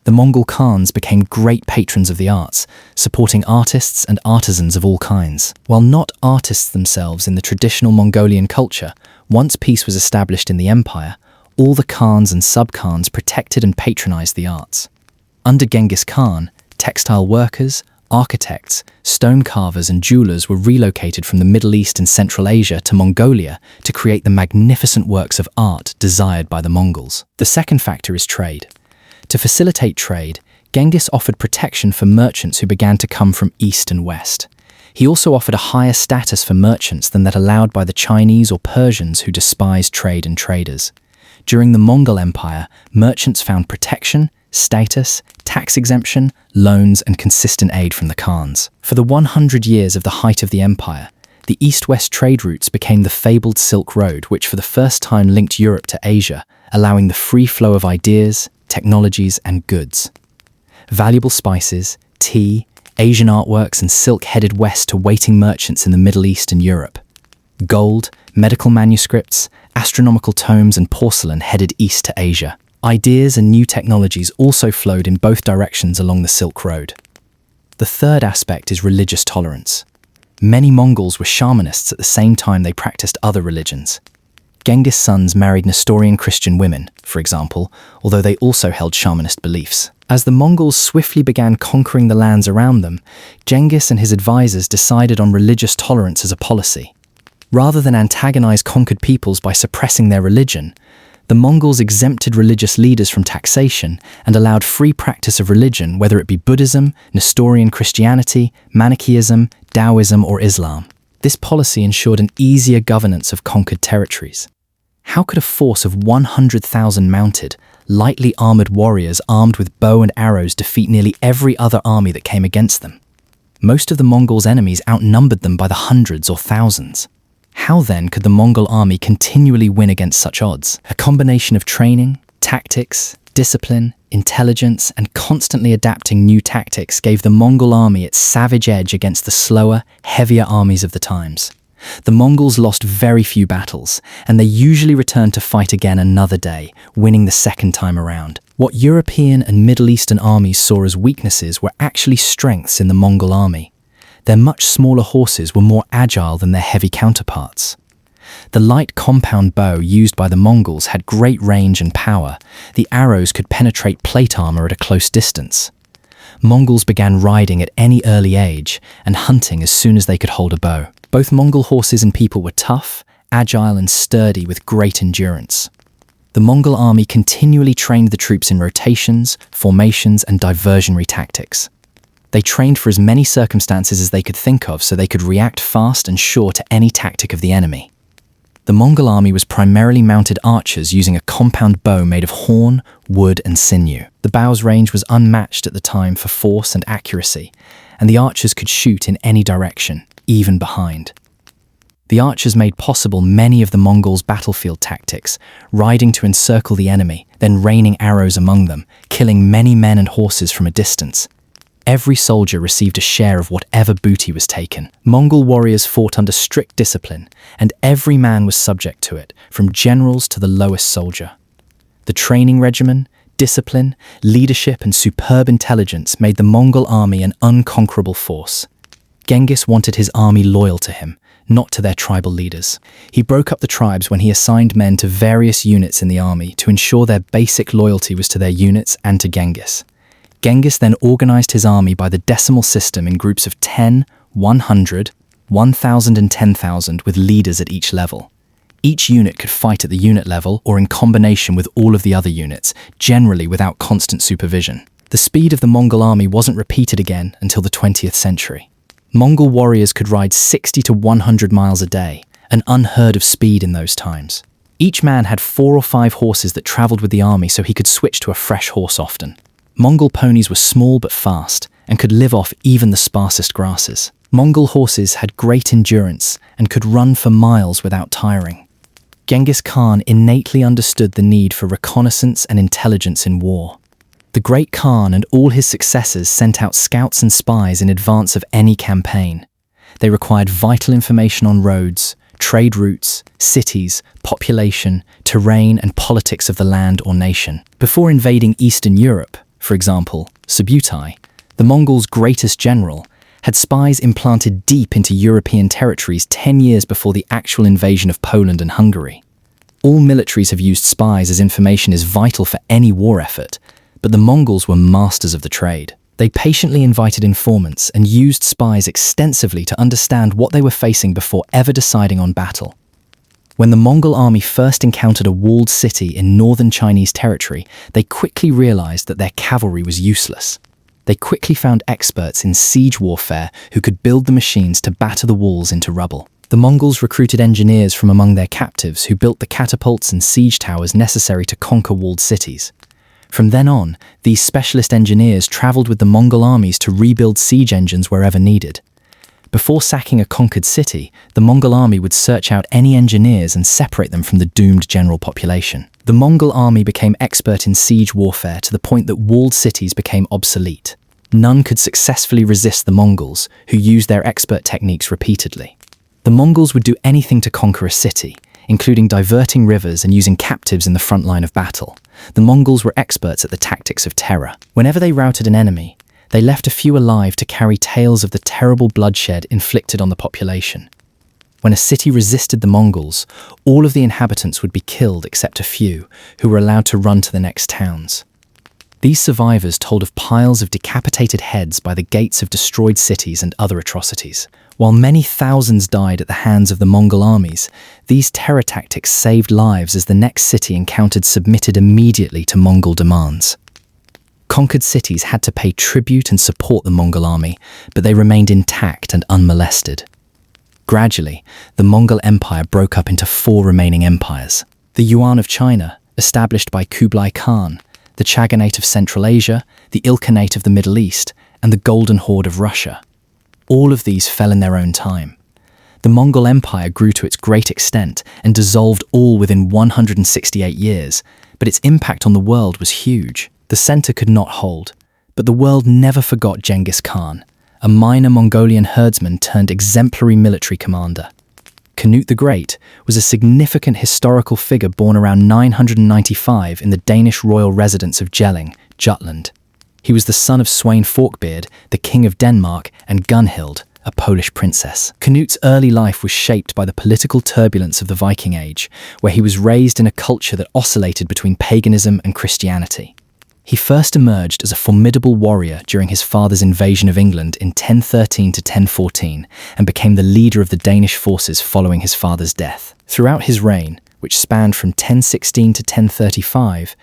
The Mongol Khans became great patrons of the arts, supporting artists and artisans of all kinds. While not artists themselves in the traditional Mongolian culture, once peace was established in the empire, all the Khans and sub-Khans protected and patronized the arts. Under Genghis Khan, textile workers, architects, stone carvers and jewelers were relocated from the Middle East and Central Asia to Mongolia to create the magnificent works of art desired by the Mongols. The second factor is trade. To facilitate trade, Genghis offered protection for merchants who began to come from east and west. He also offered a higher status for merchants than that allowed by the Chinese or Persians who despised trade and traders. During the Mongol Empire, merchants found protection, status, tax exemption, loans and consistent aid from the Khans. For the 100 years of the height of the empire, the east-west trade routes became the fabled Silk Road, which for the first time linked Europe to Asia, allowing the free flow of ideas, technologies and goods. Valuable spices, tea, Asian artworks and silk headed west to waiting merchants in the Middle East and Europe. Gold, medical manuscripts, astronomical tomes and porcelain headed east to Asia. Ideas and new technologies also flowed in both directions along the Silk Road. The third aspect is religious tolerance. Many Mongols were shamanists at the same time they practiced other religions. Genghis' sons married Nestorian Christian women, for example, although they also held shamanist beliefs. As the Mongols swiftly began conquering the lands around them, Genghis and his advisors decided on religious tolerance as a policy. Rather than antagonize conquered peoples by suppressing their religion, the Mongols exempted religious leaders from taxation and allowed free practice of religion, whether it be Buddhism, Nestorian Christianity, Manichaeism, Taoism, or Islam. This policy ensured an easier governance of conquered territories. How could a force of 100,000 mounted, lightly armored warriors armed with bow and arrows defeat nearly every other army that came against them? Most of the Mongols' enemies outnumbered them by the hundreds or thousands. How then could the Mongol army continually win against such odds? A combination of training, tactics, discipline, intelligence, and constantly adapting new tactics gave the Mongol army its savage edge against the slower, heavier armies of the times. The Mongols lost very few battles, and they usually returned to fight again another day, winning the second time around. What European and Middle Eastern armies saw as weaknesses were actually strengths in the Mongol army. Their much smaller horses were more agile than their heavy counterparts. The light compound bow used by the Mongols had great range and power. The arrows could penetrate plate armor at a close distance. Mongols began riding at any early age and hunting as soon as they could hold a bow. Both Mongol horses and people were tough, agile, and sturdy with great endurance. The Mongol army continually trained the troops in rotations, formations, and diversionary tactics. They trained for as many circumstances as they could think of so they could react fast and sure to any tactic of the enemy. The Mongol army was primarily mounted archers using a compound bow made of horn, wood, and sinew. The bow's range was unmatched at the time for force and accuracy, and the archers could shoot in any direction, even behind. The archers made possible many of the Mongols' battlefield tactics, riding to encircle the enemy, then raining arrows among them, killing many men and horses from a distance. Every soldier received a share of whatever booty was taken. Mongol warriors fought under strict discipline, and every man was subject to it, from generals to the lowest soldier. The training regimen, discipline, leadership, and superb intelligence made the Mongol army an unconquerable force. Genghis wanted his army loyal to him, not to their tribal leaders. He broke up the tribes when he assigned men to various units in the army to ensure their basic loyalty was to their units and to Genghis. Genghis then organized his army by the decimal system in groups of 10, 100, 1,000 and 10,000 with leaders at each level. Each unit could fight at the unit level or in combination with all of the other units, generally without constant supervision. The speed of the Mongol army wasn't repeated again until the 20th century. Mongol warriors could ride 60 to 100 miles a day, an unheard of speed in those times. Each man had 4 or 5 horses that traveled with the army so he could switch to a fresh horse often. Mongol ponies were small but fast and could live off even the sparsest grasses. Mongol horses had great endurance and could run for miles without tiring. Genghis Khan innately understood the need for reconnaissance and intelligence in war. The Great Khan and all his successors sent out scouts and spies in advance of any campaign. They required vital information on roads, trade routes, cities, population, terrain, and politics of the land or nation. Before invading Eastern Europe, for example, Subutai, the Mongols' greatest general, had spies implanted deep into European territories 10 years before the actual invasion of Poland and Hungary. All militaries have used spies as information is vital for any war effort, but the Mongols were masters of the trade. They patiently invited informants and used spies extensively to understand what they were facing before ever deciding on battle. When the Mongol army first encountered a walled city in northern Chinese territory, they quickly realized that their cavalry was useless. They quickly found experts in siege warfare who could build the machines to batter the walls into rubble. The Mongols recruited engineers from among their captives who built the catapults and siege towers necessary to conquer walled cities. From then on, these specialist engineers traveled with the Mongol armies to rebuild siege engines wherever needed. Before sacking a conquered city, the Mongol army would search out any engineers and separate them from the doomed general population. The Mongol army became expert in siege warfare to the point that walled cities became obsolete. None could successfully resist the Mongols, who used their expert techniques repeatedly. The Mongols would do anything to conquer a city, including diverting rivers and using captives in the front line of battle. The Mongols were experts at the tactics of terror. Whenever they routed an enemy, they left a few alive to carry tales of the terrible bloodshed inflicted on the population. When a city resisted the Mongols, all of the inhabitants would be killed except a few, who were allowed to run to the next towns. These survivors told of piles of decapitated heads by the gates of destroyed cities and other atrocities. While many thousands died at the hands of the Mongol armies, these terror tactics saved lives as the next city encountered submitted immediately to Mongol demands. Conquered cities had to pay tribute and support the Mongol army, but they remained intact and unmolested. Gradually, the Mongol Empire broke up into 4 remaining empires. The Yuan of China, established by Kublai Khan, the Chaganate of Central Asia, the Ilkhanate of the Middle East, and the Golden Horde of Russia. All of these fell in their own time. The Mongol Empire grew to its great extent and dissolved all within 168 years, but its impact on the world was huge. The center could not hold, but the world never forgot Genghis Khan, a minor Mongolian herdsman turned exemplary military commander. Canute the Great was a significant historical figure born around 995 in the Danish royal residence of Jelling, Jutland. He was the son of Sweyn Forkbeard, the King of Denmark, and Gunhild, a Polish princess. Canute's early life was shaped by the political turbulence of the Viking Age, where he was raised in a culture that oscillated between paganism and Christianity. He first emerged as a formidable warrior during his father's invasion of England in 1013 to 1014 and became the leader of the Danish forces following his father's death. Throughout his reign, which spanned from 1016 to 1035,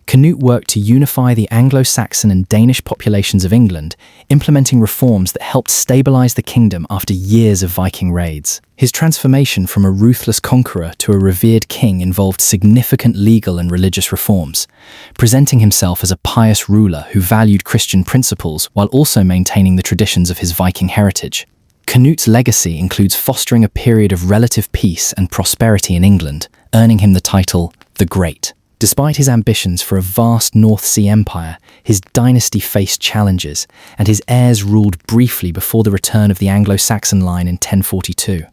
Canute worked to unify the Anglo-Saxon and Danish populations of England, implementing reforms that helped stabilize the kingdom after years of Viking raids. His transformation from a ruthless conqueror to a revered king involved significant legal and religious reforms, presenting himself as a pious ruler who valued Christian principles while also maintaining the traditions of his Viking heritage. Canute's legacy includes fostering a period of relative peace and prosperity in England, earning him the title the Great. Despite his ambitions for a vast North Sea empire, his dynasty faced challenges, and his heirs ruled briefly before the return of the Anglo-Saxon line in 1042.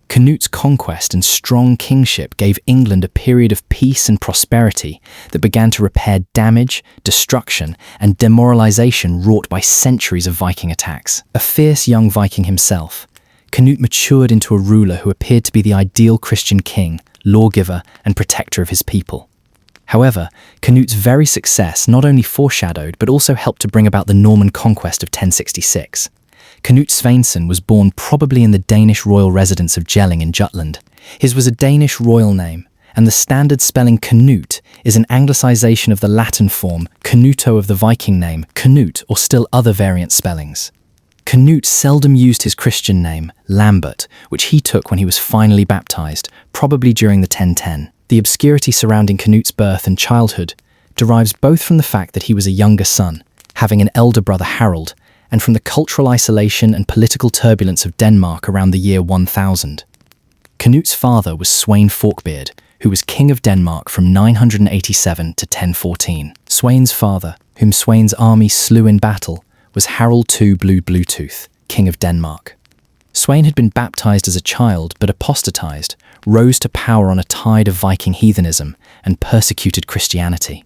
Canute's conquest and strong kingship gave England a period of peace and prosperity that began to repair damage, destruction, and demoralization wrought by centuries of Viking attacks. A fierce young Viking himself, Canute matured into a ruler who appeared to be the ideal Christian king, lawgiver, and protector of his people. However, Canute's very success not only foreshadowed but also helped to bring about the Norman conquest of 1066. Canute Sveinsson was born probably in the Danish royal residence of Jelling in Jutland. His was a Danish royal name, and the standard spelling Canute is an anglicization of the Latin form Canuto of the Viking name Canute, or still other variant spellings. Canute seldom used his Christian name, Lambert, which he took when he was finally baptized, probably during the 1010. The obscurity surrounding Canute's birth and childhood derives both from the fact that he was a younger son, having an elder brother Harold, and from the cultural isolation and political turbulence of Denmark around the year 1000. Canute's father was Sweyn Forkbeard, who was king of Denmark from 987 to 1014. Sweyn's father, whom Sweyn's army slew in battle, was Harald II Bluetooth, king of Denmark. Sweyn had been baptized as a child but apostatized, rose to power on a tide of Viking heathenism, and persecuted Christianity.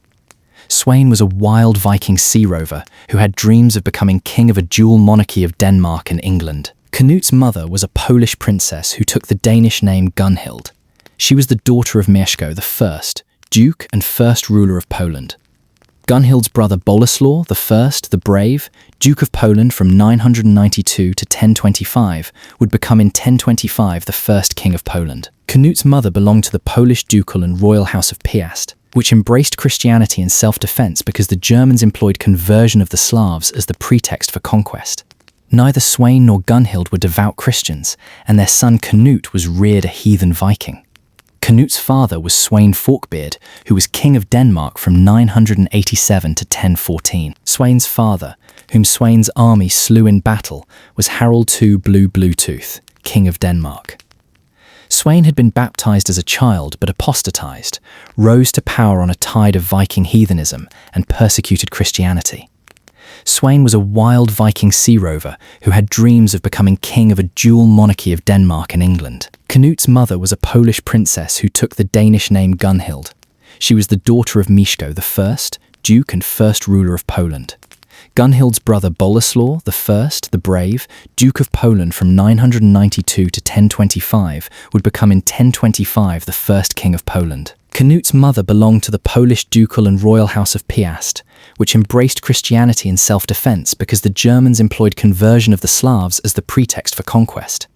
Sweyn was a wild Viking sea rover who had dreams of becoming king of a dual monarchy of Denmark and England. Canute's mother was a Polish princess who took the Danish name Gunhild. She was the daughter of Mieszko I, Duke and first ruler of Poland. Gunhild's brother Boleslaw I, the Brave, Duke of Poland from 992 to 1025, would become in 1025 the first king of Poland. Canute's mother belonged to the Polish ducal and royal house of Piast, which embraced Christianity in self-defense because the Germans employed conversion of the Slavs as the pretext for conquest. Neither Sweyn nor Gunhild were devout Christians, and their son Canute was reared a heathen Viking. Canute's father was Sweyn Forkbeard, who was king of Denmark from 987 to 1014. Sweyn's father, whom Sweyn's army slew in battle, was Harald II Bluetooth, king of Denmark. Sweyn had been baptized as a child but apostatized, rose to power on a tide of Viking heathenism, and persecuted Christianity. Sweyn was a wild Viking sea rover who had dreams of becoming king of a dual monarchy of Denmark and England. Canute's mother was a Polish princess who took the Danish name Gunhild. She was the daughter of Mieszko I, Duke and first ruler of Poland. Gunhild's brother Boleslaw I, the Brave, Duke of Poland from 992 to 1025, would become in 1025 the first king of Poland. Canut's mother belonged to the Polish ducal and royal house of Piast, which embraced Christianity in self-defense because the Germans employed conversion of the Slavs as the pretext for conquest.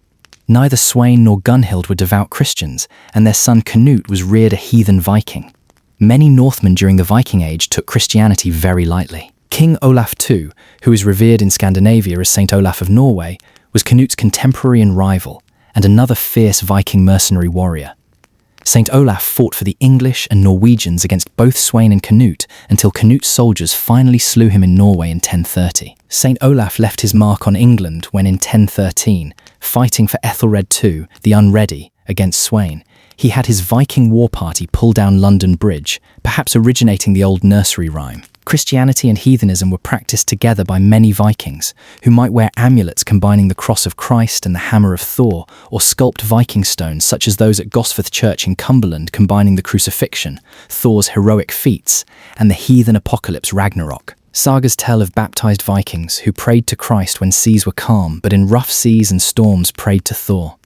Neither Sweyn nor Gunhild were devout Christians, and their son Canute was reared a heathen Viking. Many Northmen during the Viking Age took Christianity very lightly. King Olaf II, who is revered in Scandinavia as Saint Olaf of Norway, was Canute's contemporary and rival, and another fierce Viking mercenary warrior. Saint Olaf fought for the English and Norwegians against both Sweyn and Canute until Canute's soldiers finally slew him in Norway in 1030. Saint Olaf left his mark on England when in 1013, fighting for Ethelred II, the Unready, against Sweyn, he had his Viking war party pull down London Bridge, perhaps originating the old nursery rhyme. Christianity and heathenism were practiced together by many Vikings, who might wear amulets combining the cross of Christ and the hammer of Thor, or sculpt Viking stones such as those at Gosforth Church in Cumberland combining the crucifixion, Thor's heroic feats, and the heathen apocalypse Ragnarok. Sagas tell of baptized Vikings who prayed to Christ when seas were calm, but in rough seas and storms prayed to Thor.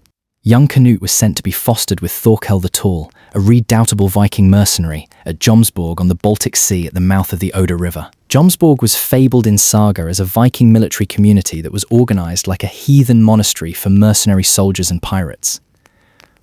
Young Canute was sent to be fostered with Thorkel the Tall, a redoubtable Viking mercenary, at Jomsborg on the Baltic Sea at the mouth of the Oder River. Jomsborg was fabled in saga as a Viking military community that was organized like a heathen monastery for mercenary soldiers and pirates.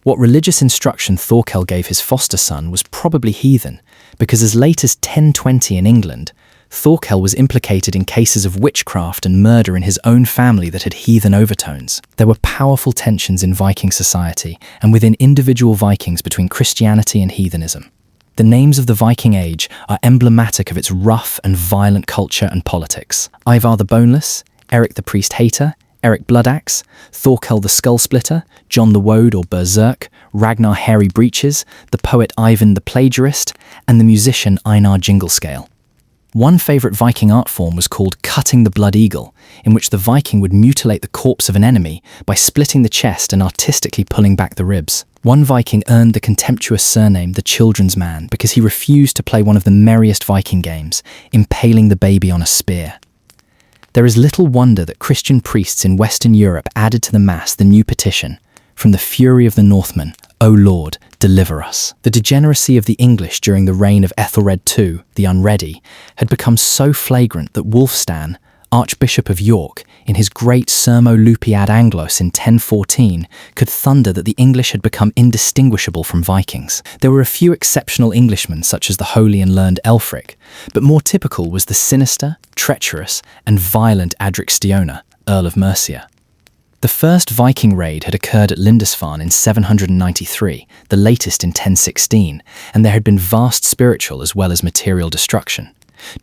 What religious instruction Thorkel gave his foster son was probably heathen, because as late as 1020 in England, Thorkel was implicated in cases of witchcraft and murder in his own family that had heathen overtones. There were powerful tensions in Viking society and within individual Vikings between Christianity and heathenism. The names of the Viking Age are emblematic of its rough and violent culture and politics. Ivar the Boneless, Eric the Priest Hater, Eric Bloodaxe, Thorkel the Skull Splitter, John the Woad or Berserk, Ragnar Hairy Breeches, the poet Ivan the Plagiarist, and the musician Einar Jinglescale. One favourite Viking art form was called cutting the blood eagle, in which the Viking would mutilate the corpse of an enemy by splitting the chest and artistically pulling back the ribs. One Viking earned the contemptuous surname the Children's Man because he refused to play one of the merriest Viking games, impaling the baby on a spear. There is little wonder that Christian priests in Western Europe added to the Mass the new petition, "From the fury of the Northmen, O Lord, deliver us." The degeneracy of the English during the reign of Ethelred II, the Unready, had become so flagrant that Wulfstan, Archbishop of York, in his great Sermo Lupi ad Anglos in 1014, could thunder that the English had become indistinguishable from Vikings. There were a few exceptional Englishmen such as the holy and learned Elfric, but more typical was the sinister, treacherous, and violent Adric Stiona, Earl of Mercia. The first Viking raid had occurred at Lindisfarne in 793, the latest in 1016, and there had been vast spiritual as well as material destruction.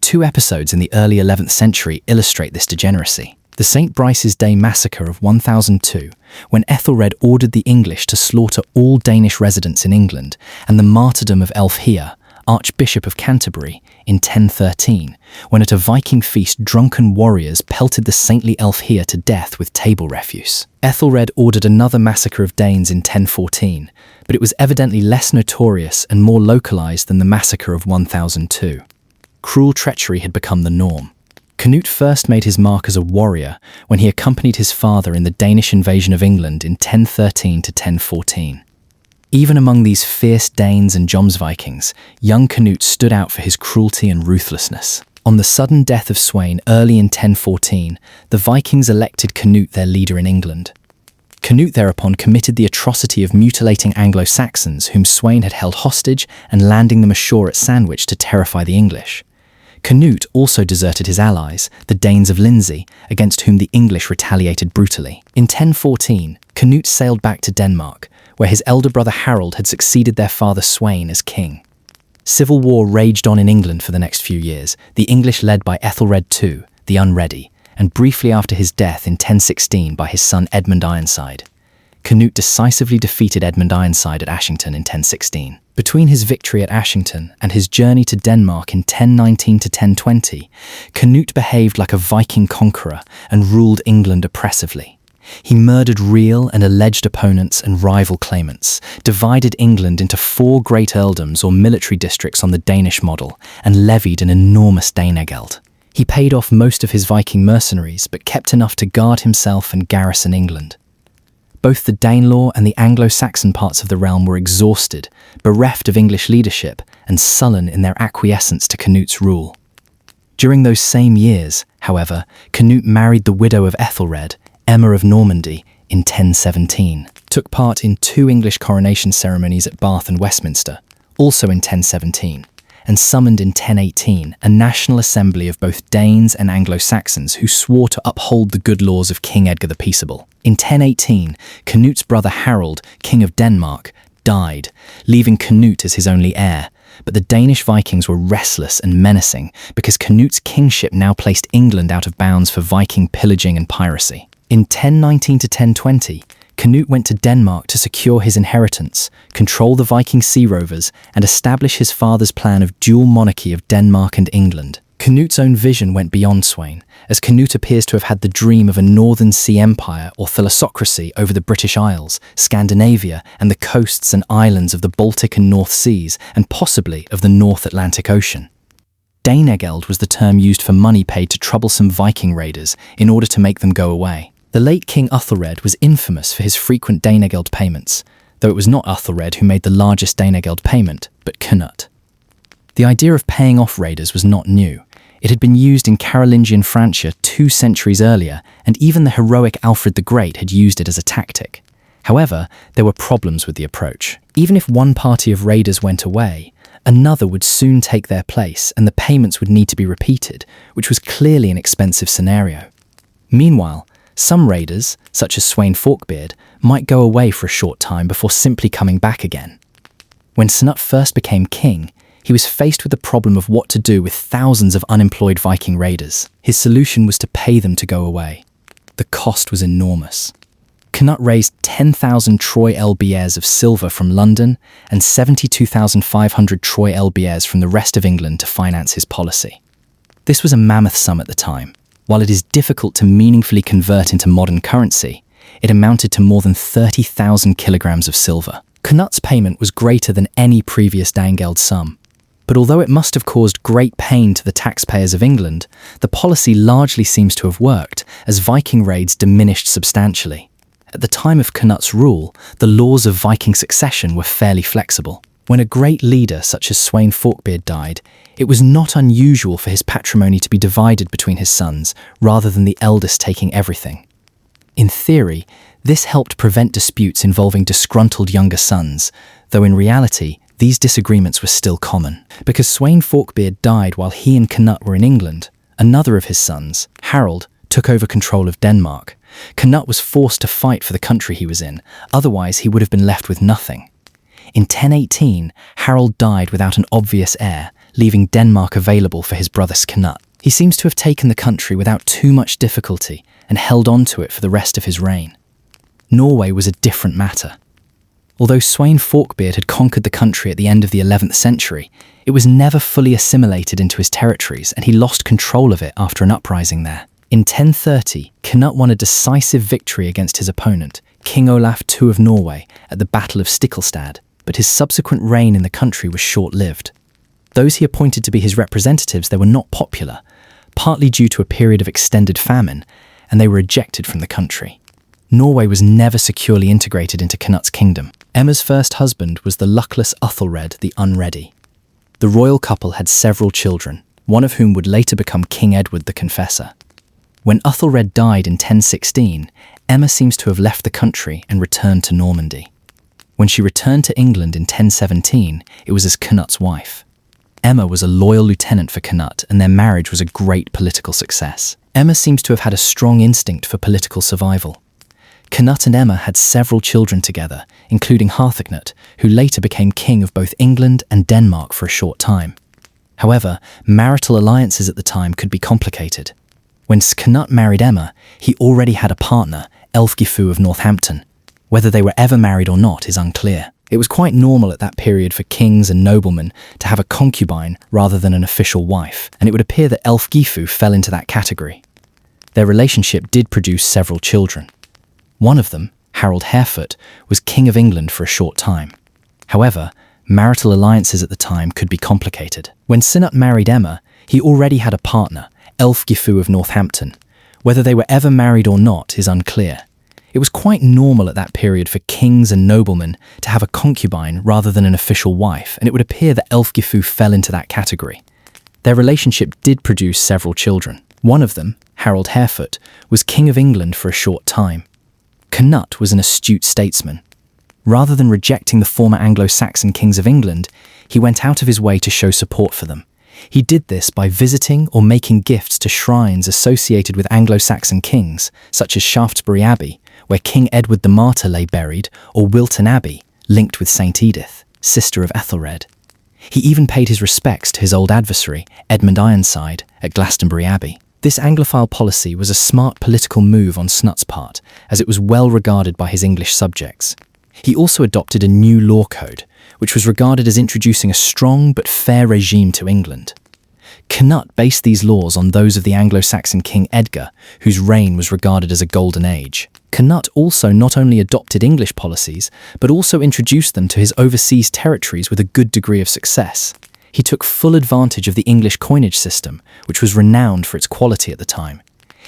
Two episodes in the early 11th century illustrate this degeneracy. The St. Brice's Day massacre of 1002, when Ethelred ordered the English to slaughter all Danish residents in England, and the martyrdom of Elfhear, Archbishop of Canterbury, in 1013, when at a Viking feast drunken warriors pelted the saintly Elfhear to death with table refuse. Ethelred ordered another massacre of Danes in 1014, but it was evidently less notorious and more localized than the massacre of 1002. Cruel treachery had become the norm. Canute first made his mark as a warrior when he accompanied his father in the Danish invasion of England in 1013 to 1014. Even among these fierce Danes and Jomsvikings, young Canute stood out for his cruelty and ruthlessness. On the sudden death of Sweyn early in 1014, the Vikings elected Canute their leader in England. Canute thereupon committed the atrocity of mutilating Anglo-Saxons whom Sweyn had held hostage and landing them ashore at Sandwich to terrify the English. Canute also deserted his allies, the Danes of Lindsey, against whom the English retaliated brutally. In 1014, Canute sailed back to Denmark, where his elder brother Harold had succeeded their father Sweyn as king. Civil war raged on in England for the next few years, the English led by Ethelred II, the Unready, and briefly after his death in 1016 by his son Edmund Ironside. Canute decisively defeated Edmund Ironside at Ashington in 1016. Between his victory at Ashington and his journey to Denmark in 1019 to 1020, Canute behaved like a Viking conqueror and ruled England oppressively. He murdered real and alleged opponents and rival claimants, divided England into 4 great earldoms or military districts on the Danish model, and levied an enormous Danegeld. He paid off most of his Viking mercenaries, but kept enough to guard himself and garrison England. Both the Danelaw and the Anglo-Saxon parts of the realm were exhausted, bereft of English leadership, and sullen in their acquiescence to Canute's rule. During those same years, however, Canute married the widow of Ethelred, Emma of Normandy, in 1017, took part in 2 English coronation ceremonies at Bath and Westminster, also in 1017, and summoned in 1018 a national assembly of both Danes and Anglo-Saxons who swore to uphold the good laws of King Edgar the Peaceable. In 1018, Canute's brother Harold, King of Denmark, died, leaving Canute as his only heir, but the Danish Vikings were restless and menacing because Canute's kingship now placed England out of bounds for Viking pillaging and piracy. In 1019 to 1020, Canute went to Denmark to secure his inheritance, control the Viking sea rovers, and establish his father's plan of dual monarchy of Denmark and England. Canute's own vision went beyond Sweyn, as Canute appears to have had the dream of a northern sea empire or thalassocracy over the British Isles, Scandinavia, and the coasts and islands of the Baltic and North Seas, and possibly of the North Atlantic Ocean. Danegeld was the term used for money paid to troublesome Viking raiders in order to make them go away. The late King Æthelred was infamous for his frequent Danegeld payments, though it was not Æthelred who made the largest Danegeld payment, but Canute. The idea of paying off raiders was not new. It had been used in Carolingian Francia 2 centuries earlier, and even the heroic Alfred the Great had used it as a tactic. However, there were problems with the approach. Even if one party of raiders went away, another would soon take their place, and the payments would need to be repeated, which was clearly an expensive scenario. Meanwhile, some raiders, such as Sweyn Forkbeard, might go away for a short time before simply coming back again. When Canute first became king, he was faced with the problem of what to do with thousands of unemployed Viking raiders. His solution was to pay them to go away. The cost was enormous. Canute raised 10,000 Troy LBS of silver from London and 72,500 Troy LBS from the rest of England to finance his policy. This was a mammoth sum at the time. While it is difficult to meaningfully convert into modern currency, it amounted to more than 30,000 kilograms of silver. Canute's payment was greater than any previous Danegeld sum. But although it must have caused great pain to the taxpayers of England, the policy largely seems to have worked, as Viking raids diminished substantially. At the time of Canute's rule, the laws of Viking succession were fairly flexible. When a great leader such as Sweyn Forkbeard died, it was not unusual for his patrimony to be divided between his sons, rather than the eldest taking everything. In theory, this helped prevent disputes involving disgruntled younger sons, though in reality, these disagreements were still common. Because Sweyn Forkbeard died while he and Canute were in England, another of his sons, Harold, took over control of Denmark. Canute was forced to fight for the country he was in, otherwise he would have been left with nothing. In 1018, Harold died without an obvious heir, leaving Denmark available for his brother Canute. He seems to have taken the country without too much difficulty and held on to it for the rest of his reign. Norway was a different matter. Although Sweyn Forkbeard had conquered the country at the end of the 11th century, it was never fully assimilated into his territories, and he lost control of it after an uprising there. In 1030, Canute won a decisive victory against his opponent, King Olaf II of Norway, at the Battle of Stiklestad, but his subsequent reign in the country was short-lived. Those he appointed to be his representatives there were not popular, partly due to a period of extended famine, and they were ejected from the country. Norway was never securely integrated into Canute's kingdom. Emma's first husband was the luckless Æthelred the Unready. The royal couple had several children, one of whom would later become King Edward the Confessor. When Æthelred died in 1016, Emma seems to have left the country and returned to Normandy. When she returned to England in 1017, it was as Canute's wife. Emma was a loyal lieutenant for Canute, and their marriage was a great political success. Emma seems to have had a strong instinct for political survival. Canute and Emma had several children together, including Harthacnut, who later became king of both England and Denmark for a short time. However, marital alliances at the time could be complicated. When Canute married Emma, he already had a partner, Elfgifu of Northampton. Whether they were ever married or not is unclear. It was quite normal at that period for kings and noblemen to have a concubine rather than an official wife, and it would appear that Elfgifu fell into that category. Their relationship did produce several children. One of them, Harold Harefoot, was King of England for a short time. However, marital alliances at the time could be complicated. When Canute married Emma, he already had a partner, Elfgifu of Northampton. Whether they were ever married or not is unclear. It was quite normal at that period for kings and noblemen to have a concubine rather than an official wife, and it would appear that Elfgifu fell into that category. Their relationship did produce several children. One of them, Harold Harefoot, was King of England for a short time. Cnut was an astute statesman. Rather than rejecting the former Anglo-Saxon kings of England, he went out of his way to show support for them. He did this by visiting or making gifts to shrines associated with Anglo-Saxon kings, such as Shaftesbury Abbey, where King Edward the Martyr lay buried, or Wilton Abbey, linked with St. Edith, sister of Ethelred. He even paid his respects to his old adversary, Edmund Ironside, at Glastonbury Abbey. This Anglophile policy was a smart political move on Cnut's part, as it was well regarded by his English subjects. He also adopted a new law code, which was regarded as introducing a strong but fair regime to England. Cnut based these laws on those of the Anglo-Saxon King Edgar, whose reign was regarded as a golden age. Cnut also not only adopted English policies, but also introduced them to his overseas territories with a good degree of success. He took full advantage of the English coinage system, which was renowned for its quality at the time.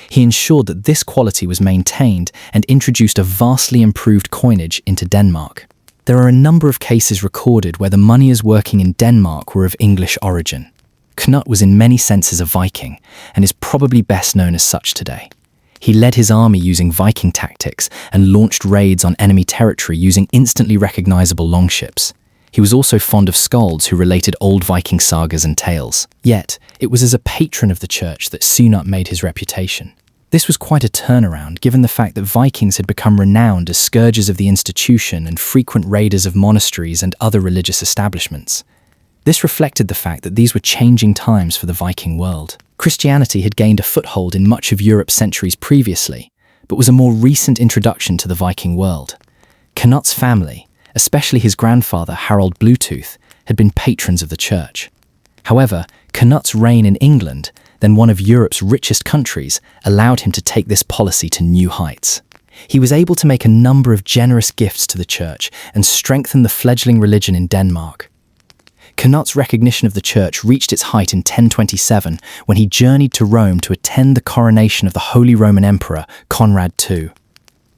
He ensured that this quality was maintained and introduced a vastly improved coinage into Denmark. There are a number of cases recorded where the moneyers working in Denmark were of English origin. Cnut was in many senses a Viking, and is probably best known as such today. He led his army using Viking tactics and launched raids on enemy territory using instantly recognizable longships. He was also fond of skalds who related old Viking sagas and tales. Yet, it was as a patron of the church that Cnut made his reputation. This was quite a turnaround, given the fact that Vikings had become renowned as scourges of the institution and frequent raiders of monasteries and other religious establishments. This reflected the fact that these were changing times for the Viking world. Christianity had gained a foothold in much of Europe centuries previously, but was a more recent introduction to the Viking world. Cnut's family, especially his grandfather Harold Bluetooth, had been patrons of the church. However, Cnut's reign in England, then one of Europe's richest countries, allowed him to take this policy to new heights. He was able to make a number of generous gifts to the church and strengthen the fledgling religion in Denmark. Cnut's recognition of the church reached its height in 1027 when he journeyed to Rome to attend the coronation of the Holy Roman Emperor Conrad II.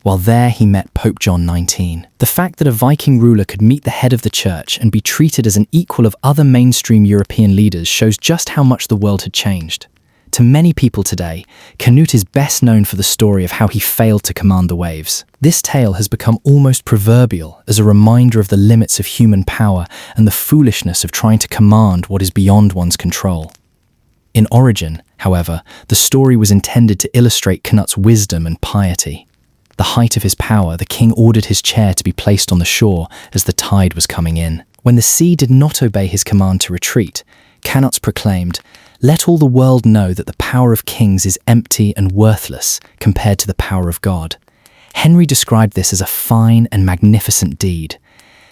While there, he met Pope John XIX. The fact that a Viking ruler could meet the head of the church and be treated as an equal of other mainstream European leaders shows just how much the world had changed. To many people today, Canute is best known for the story of how he failed to command the waves. This tale has become almost proverbial as a reminder of the limits of human power and the foolishness of trying to command what is beyond one's control. In origin, however, the story was intended to illustrate Canut's wisdom and piety. The height of his power, the king ordered his chair to be placed on the shore as the tide was coming in. When the sea did not obey his command to retreat, Canute proclaimed, "Let all the world know that the power of kings is empty and worthless compared to the power of God." Henry described this as a fine and magnificent deed.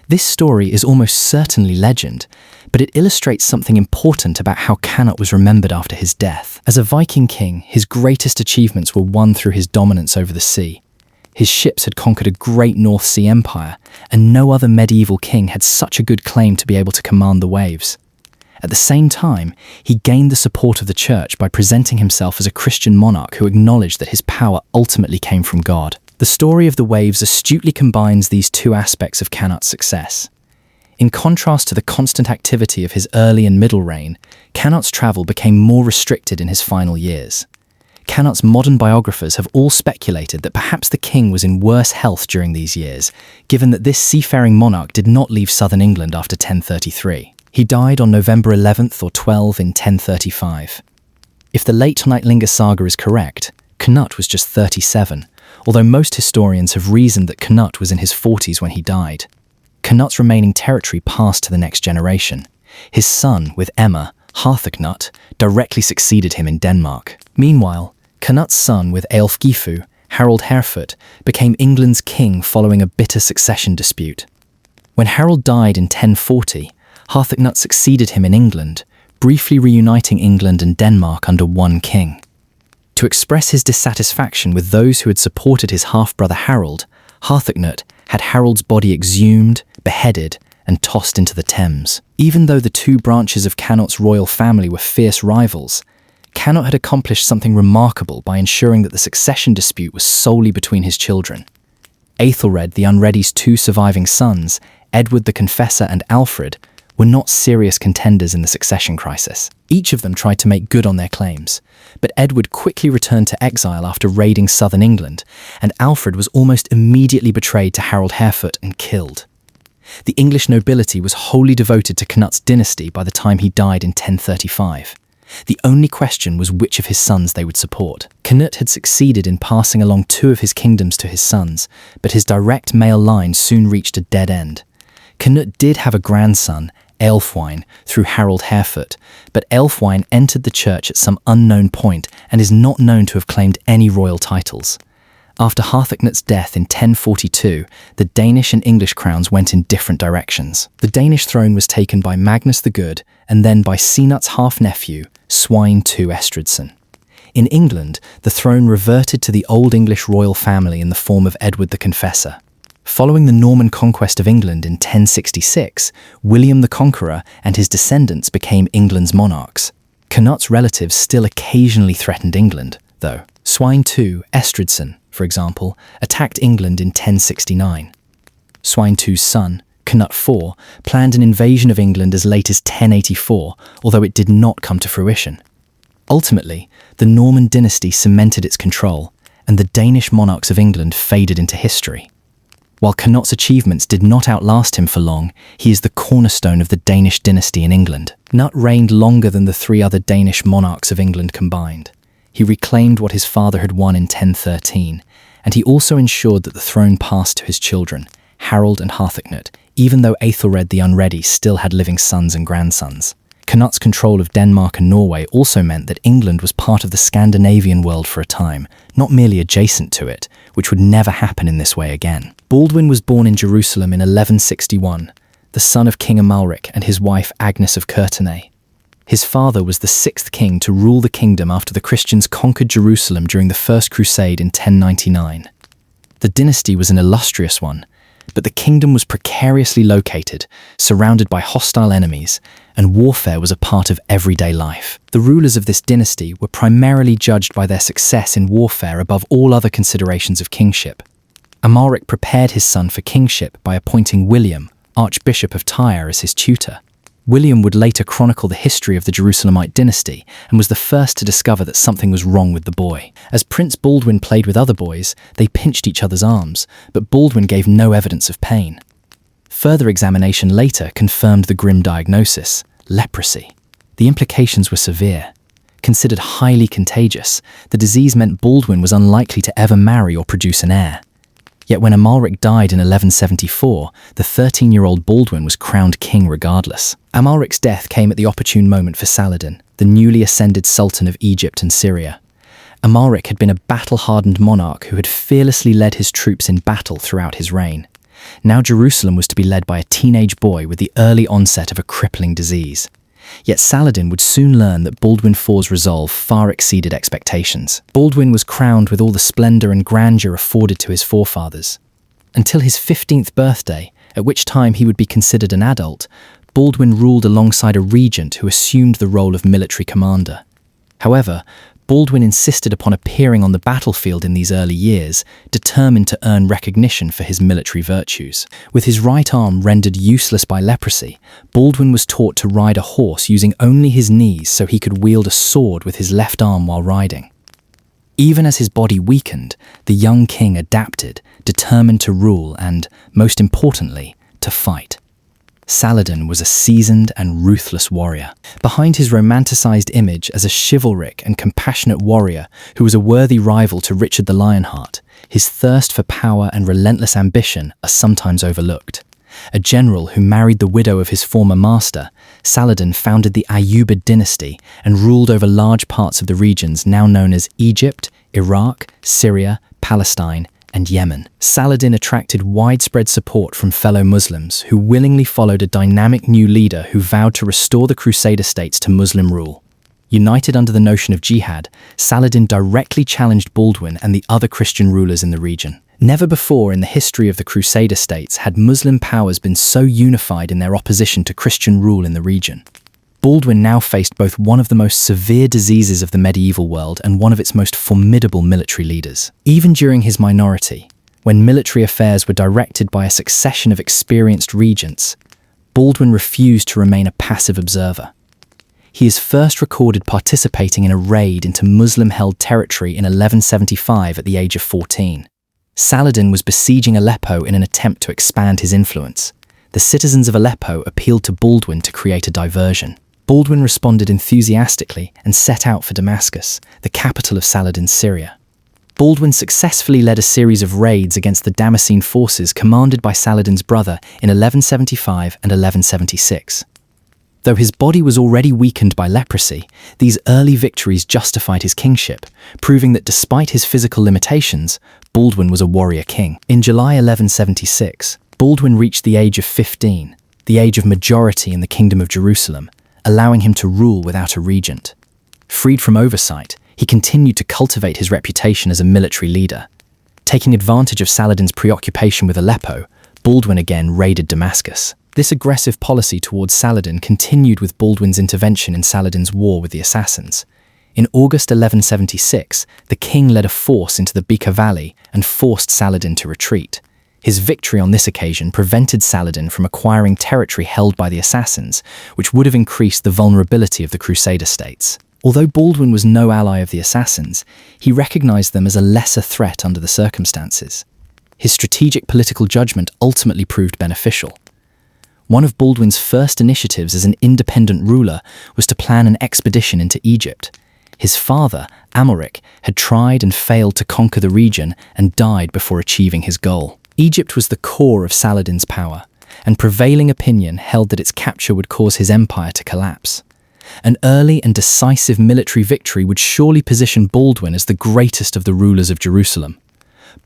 This story is almost certainly legend, but it illustrates something important about how Canute was remembered after his death. As a Viking king, his greatest achievements were won through his dominance over the sea. His ships had conquered a great North Sea empire, and no other medieval king had such a good claim to be able to command the waves. At the same time, he gained the support of the church by presenting himself as a Christian monarch who acknowledged that his power ultimately came from God. The story of the waves astutely combines these two aspects of Canute's success. In contrast to the constant activity of his early and middle reign, Canute's travel became more restricted in his final years. Canute's modern biographers have all speculated that perhaps the king was in worse health during these years, given that this seafaring monarch did not leave southern England after 1033. He died on November 11th or 12 in 1035. If the late Nightlinger saga is correct, Canute was just 37, although most historians have reasoned that Canute was in his 40s when he died. Canute's remaining territory passed to the next generation. His son, with Emma, Harthacnut, directly succeeded him in Denmark. Meanwhile, Canute's son, with Aelfgifu, Harold Harefoot, became England's king following a bitter succession dispute. When Harold died in 1040, Harthacnut succeeded him in England, briefly reuniting England and Denmark under one king. To express his dissatisfaction with those who had supported his half-brother Harold, Harthacnut had Harold's body exhumed, beheaded, and tossed into the Thames. Even though the two branches of Canute's royal family were fierce rivals, Canute had accomplished something remarkable by ensuring that the succession dispute was solely between his children. Aethelred the Unready's two surviving sons, Edward the Confessor and Alfred, were not serious contenders in the succession crisis. Each of them tried to make good on their claims, but Edward quickly returned to exile after raiding southern England, and Alfred was almost immediately betrayed to Harold Harefoot and killed. The English nobility was wholly devoted to Canute's dynasty by the time he died in 1035. The only question was which of his sons they would support. Canute had succeeded in passing along two of his kingdoms to his sons, but his direct male line soon reached a dead end. Canute did have a grandson, Aelfwine, through Harold Harefoot, but Aelfwine entered the church at some unknown point and is not known to have claimed any royal titles. After Harthacnut's death in 1042, the Danish and English crowns went in different directions. The Danish throne was taken by Magnus the Good and then by Cnut's half-nephew, Sweyn II Estridsson. In England, the throne reverted to the Old English royal family in the form of Edward the Confessor. Following the Norman conquest of England in 1066, William the Conqueror and his descendants became England's monarchs. Canute's relatives still occasionally threatened England, though. Sweyn II Estridsson, for example, attacked England in 1069. Sweyn II's son, Canute IV, planned an invasion of England as late as 1084, although it did not come to fruition. Ultimately, the Norman dynasty cemented its control, and the Danish monarchs of England faded into history. While Canute's achievements did not outlast him for long, he is the cornerstone of the Danish dynasty in England. Canute reigned longer than the three other Danish monarchs of England combined. He reclaimed what his father had won in 1013, and he also ensured that the throne passed to his children, Harold and Harthacnut, even though Aethelred the Unready still had living sons and grandsons. Canute's control of Denmark and Norway also meant that England was part of the Scandinavian world for a time, not merely adjacent to it, which would never happen in this way again. Baldwin was born in Jerusalem in 1161, the son of King Amalric and his wife Agnes of Courtenay. His father was the sixth king to rule the kingdom after the Christians conquered Jerusalem during the First Crusade in 1099. The dynasty was an illustrious one, but the kingdom was precariously located, surrounded by hostile enemies, and warfare was a part of everyday life. The rulers of this dynasty were primarily judged by their success in warfare above all other considerations of kingship. Amalric prepared his son for kingship by appointing William, Archbishop of Tyre, as his tutor. William would later chronicle the history of the Jerusalemite dynasty and was the first to discover that something was wrong with the boy. As Prince Baldwin played with other boys, they pinched each other's arms, but Baldwin gave no evidence of pain. Further examination later confirmed the grim diagnosis: leprosy. The implications were severe. Considered highly contagious, the disease meant Baldwin was unlikely to ever marry or produce an heir. Yet when Amalric died in 1174, the 13-year-old Baldwin was crowned king regardless. Amalric's death came at the opportune moment for Saladin, the newly ascended Sultan of Egypt and Syria. Amalric had been a battle-hardened monarch who had fearlessly led his troops in battle throughout his reign. Now Jerusalem was to be led by a teenage boy with the early onset of a crippling disease. Yet Saladin would soon learn that Baldwin IV's resolve far exceeded expectations. Baldwin was crowned with all the splendor and grandeur afforded to his forefathers. Until his 15th birthday, at which time he would be considered an adult, Baldwin ruled alongside a regent who assumed the role of military commander. However, Baldwin insisted upon appearing on the battlefield in these early years, determined to earn recognition for his military virtues. With his right arm rendered useless by leprosy, Baldwin was taught to ride a horse using only his knees so he could wield a sword with his left arm while riding. Even as his body weakened, the young king adapted, determined to rule and, most importantly, to fight. Saladin was a seasoned and ruthless warrior. Behind his romanticized image as a chivalric and compassionate warrior who was a worthy rival to Richard the Lionheart, his thirst for power and relentless ambition are sometimes overlooked. A general who married the widow of his former master, Saladin founded the Ayyubid dynasty and ruled over large parts of the regions now known as Egypt, Iraq, Syria, Palestine, and Yemen. Saladin attracted widespread support from fellow Muslims who willingly followed a dynamic new leader who vowed to restore the Crusader states to Muslim rule. United under the notion of jihad, Saladin directly challenged Baldwin and the other Christian rulers in the region. Never before in the history of the Crusader states had Muslim powers been so unified in their opposition to Christian rule in the region. Baldwin now faced both one of the most severe diseases of the medieval world and one of its most formidable military leaders. Even during his minority, when military affairs were directed by a succession of experienced regents, Baldwin refused to remain a passive observer. He is first recorded participating in a raid into Muslim-held territory in 1175 at the age of 14. Saladin was besieging Aleppo in an attempt to expand his influence. The citizens of Aleppo appealed to Baldwin to create a diversion. Baldwin responded enthusiastically and set out for Damascus, the capital of Saladin's Syria. Baldwin successfully led a series of raids against the Damascene forces commanded by Saladin's brother in 1175 and 1176. Though his body was already weakened by leprosy, these early victories justified his kingship, proving that despite his physical limitations, Baldwin was a warrior king. In July 1176, Baldwin reached the age of 15, the age of majority in the Kingdom of Jerusalem, allowing him to rule without a regent. Freed from oversight, he continued to cultivate his reputation as a military leader. Taking advantage of Saladin's preoccupation with Aleppo, Baldwin again raided Damascus. This aggressive policy towards Saladin continued with Baldwin's intervention in Saladin's war with the Assassins. In August 1176, the king led a force into the Bekaa Valley and forced Saladin to retreat. His victory on this occasion prevented Saladin from acquiring territory held by the Assassins, which would have increased the vulnerability of the Crusader states. Although Baldwin was no ally of the Assassins, he recognized them as a lesser threat under the circumstances. His strategic political judgment ultimately proved beneficial. One of Baldwin's first initiatives as an independent ruler was to plan an expedition into Egypt. His father, Amalric, had tried and failed to conquer the region and died before achieving his goal. Egypt was the core of Saladin's power, and prevailing opinion held that its capture would cause his empire to collapse. An early and decisive military victory would surely position Baldwin as the greatest of the rulers of Jerusalem.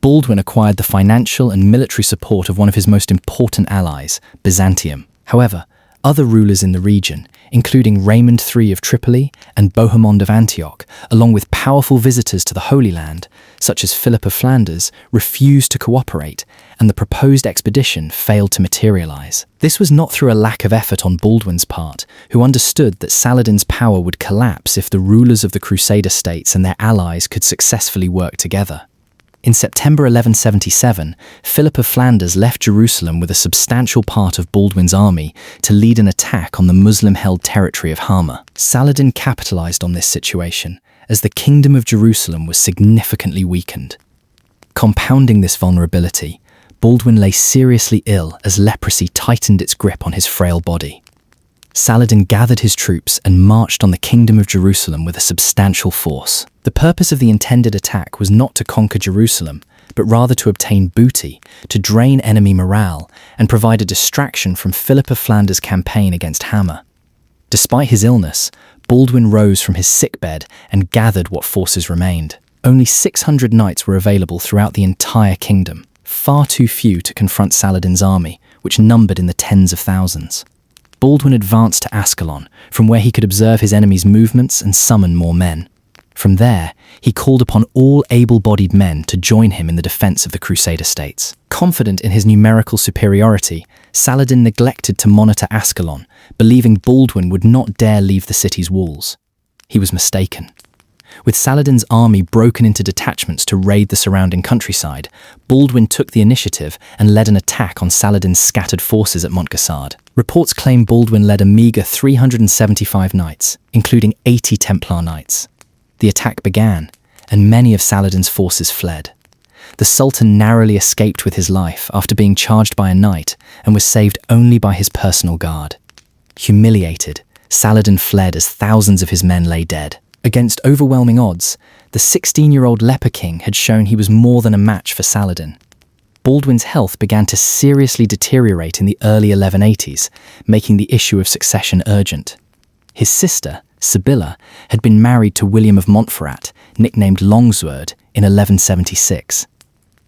Baldwin acquired the financial and military support of one of his most important allies, Byzantium. However, other rulers in the region, including Raymond III of Tripoli and Bohemond of Antioch, along with powerful visitors to the Holy Land, such as Philip of Flanders, refused to cooperate, and the proposed expedition failed to materialize. This was not through a lack of effort on Baldwin's part, who understood that Saladin's power would collapse if the rulers of the Crusader states and their allies could successfully work together. In September 1177, Philip of Flanders left Jerusalem with a substantial part of Baldwin's army to lead an attack on the Muslim-held territory of Hama. Saladin capitalized on this situation, as the Kingdom of Jerusalem was significantly weakened. Compounding this vulnerability, Baldwin lay seriously ill as leprosy tightened its grip on his frail body. Saladin gathered his troops and marched on the Kingdom of Jerusalem with a substantial force. The purpose of the intended attack was not to conquer Jerusalem, but rather to obtain booty, to drain enemy morale, and provide a distraction from Philip of Flanders' campaign against Hama. Despite his illness, Baldwin rose from his sickbed and gathered what forces remained. Only 600 knights were available throughout the entire kingdom, far too few to confront Saladin's army, which numbered in the tens of thousands. Baldwin advanced to Ascalon, from where he could observe his enemy's movements and summon more men. From there, he called upon all able-bodied men to join him in the defense of the Crusader states. Confident in his numerical superiority, Saladin neglected to monitor Ascalon, believing Baldwin would not dare leave the city's walls. He was mistaken. With Saladin's army broken into detachments to raid the surrounding countryside, Baldwin took the initiative and led an attack on Saladin's scattered forces at Montgassard. Reports claim Baldwin led a meager 375 knights, including 80 Templar knights. The attack began, and many of Saladin's forces fled. The Sultan narrowly escaped with his life after being charged by a knight and was saved only by his personal guard. Humiliated, Saladin fled as thousands of his men lay dead. Against overwhelming odds, the 16-year-old leper king had shown he was more than a match for Saladin. Baldwin's health began to seriously deteriorate in the early 1180s, making the issue of succession urgent. His sister, Sibylla, had been married to William of Montferrat, nicknamed Longsword, in 1176.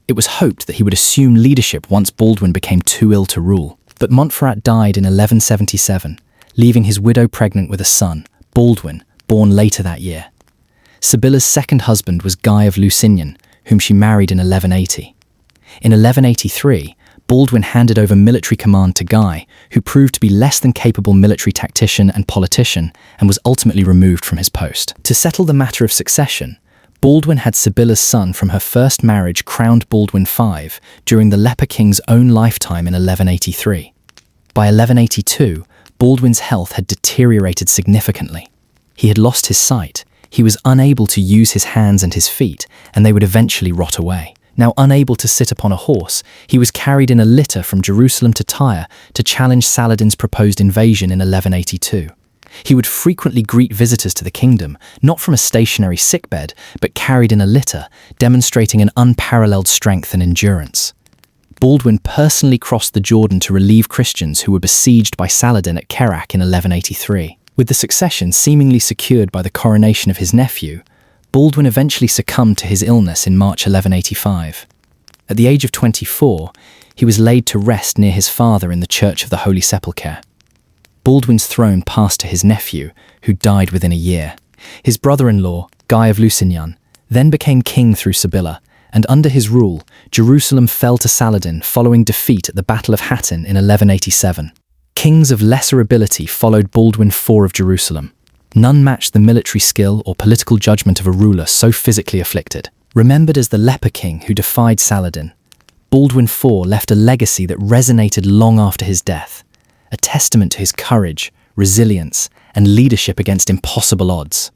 It was hoped that he would assume leadership once Baldwin became too ill to rule. But Montferrat died in 1177, leaving his widow pregnant with a son, Baldwin, born later that year. Sibylla's second husband was Guy of Lusignan, whom she married in 1180. In 1183, Baldwin handed over military command to Guy, who proved to be less than capable military tactician and politician, and was ultimately removed from his post. To settle the matter of succession, Baldwin had Sibylla's son from her first marriage crowned Baldwin V during the leper king's own lifetime in 1183. By 1182, Baldwin's health had deteriorated significantly. He had lost his sight, he was unable to use his hands and his feet, and they would eventually rot away. Now unable to sit upon a horse, he was carried in a litter from Jerusalem to Tyre to challenge Saladin's proposed invasion in 1182. He would frequently greet visitors to the kingdom, not from a stationary sickbed, but carried in a litter, demonstrating an unparalleled strength and endurance. Baldwin personally crossed the Jordan to relieve Christians who were besieged by Saladin at Kerak in 1183. With the succession seemingly secured by the coronation of his nephew, Baldwin eventually succumbed to his illness in March 1185. At the age of 24, he was laid to rest near his father in the Church of the Holy Sepulchre. Baldwin's throne passed to his nephew, who died within a year. His brother-in-law, Guy of Lusignan, then became king through Sibylla, and under his rule, Jerusalem fell to Saladin following defeat at the Battle of Hattin in 1187. Kings of lesser ability followed Baldwin IV of Jerusalem. None matched the military skill or political judgment of a ruler so physically afflicted. Remembered as the leper king who defied Saladin, Baldwin IV left a legacy that resonated long after his death, a testament to his courage, resilience, and leadership against impossible odds.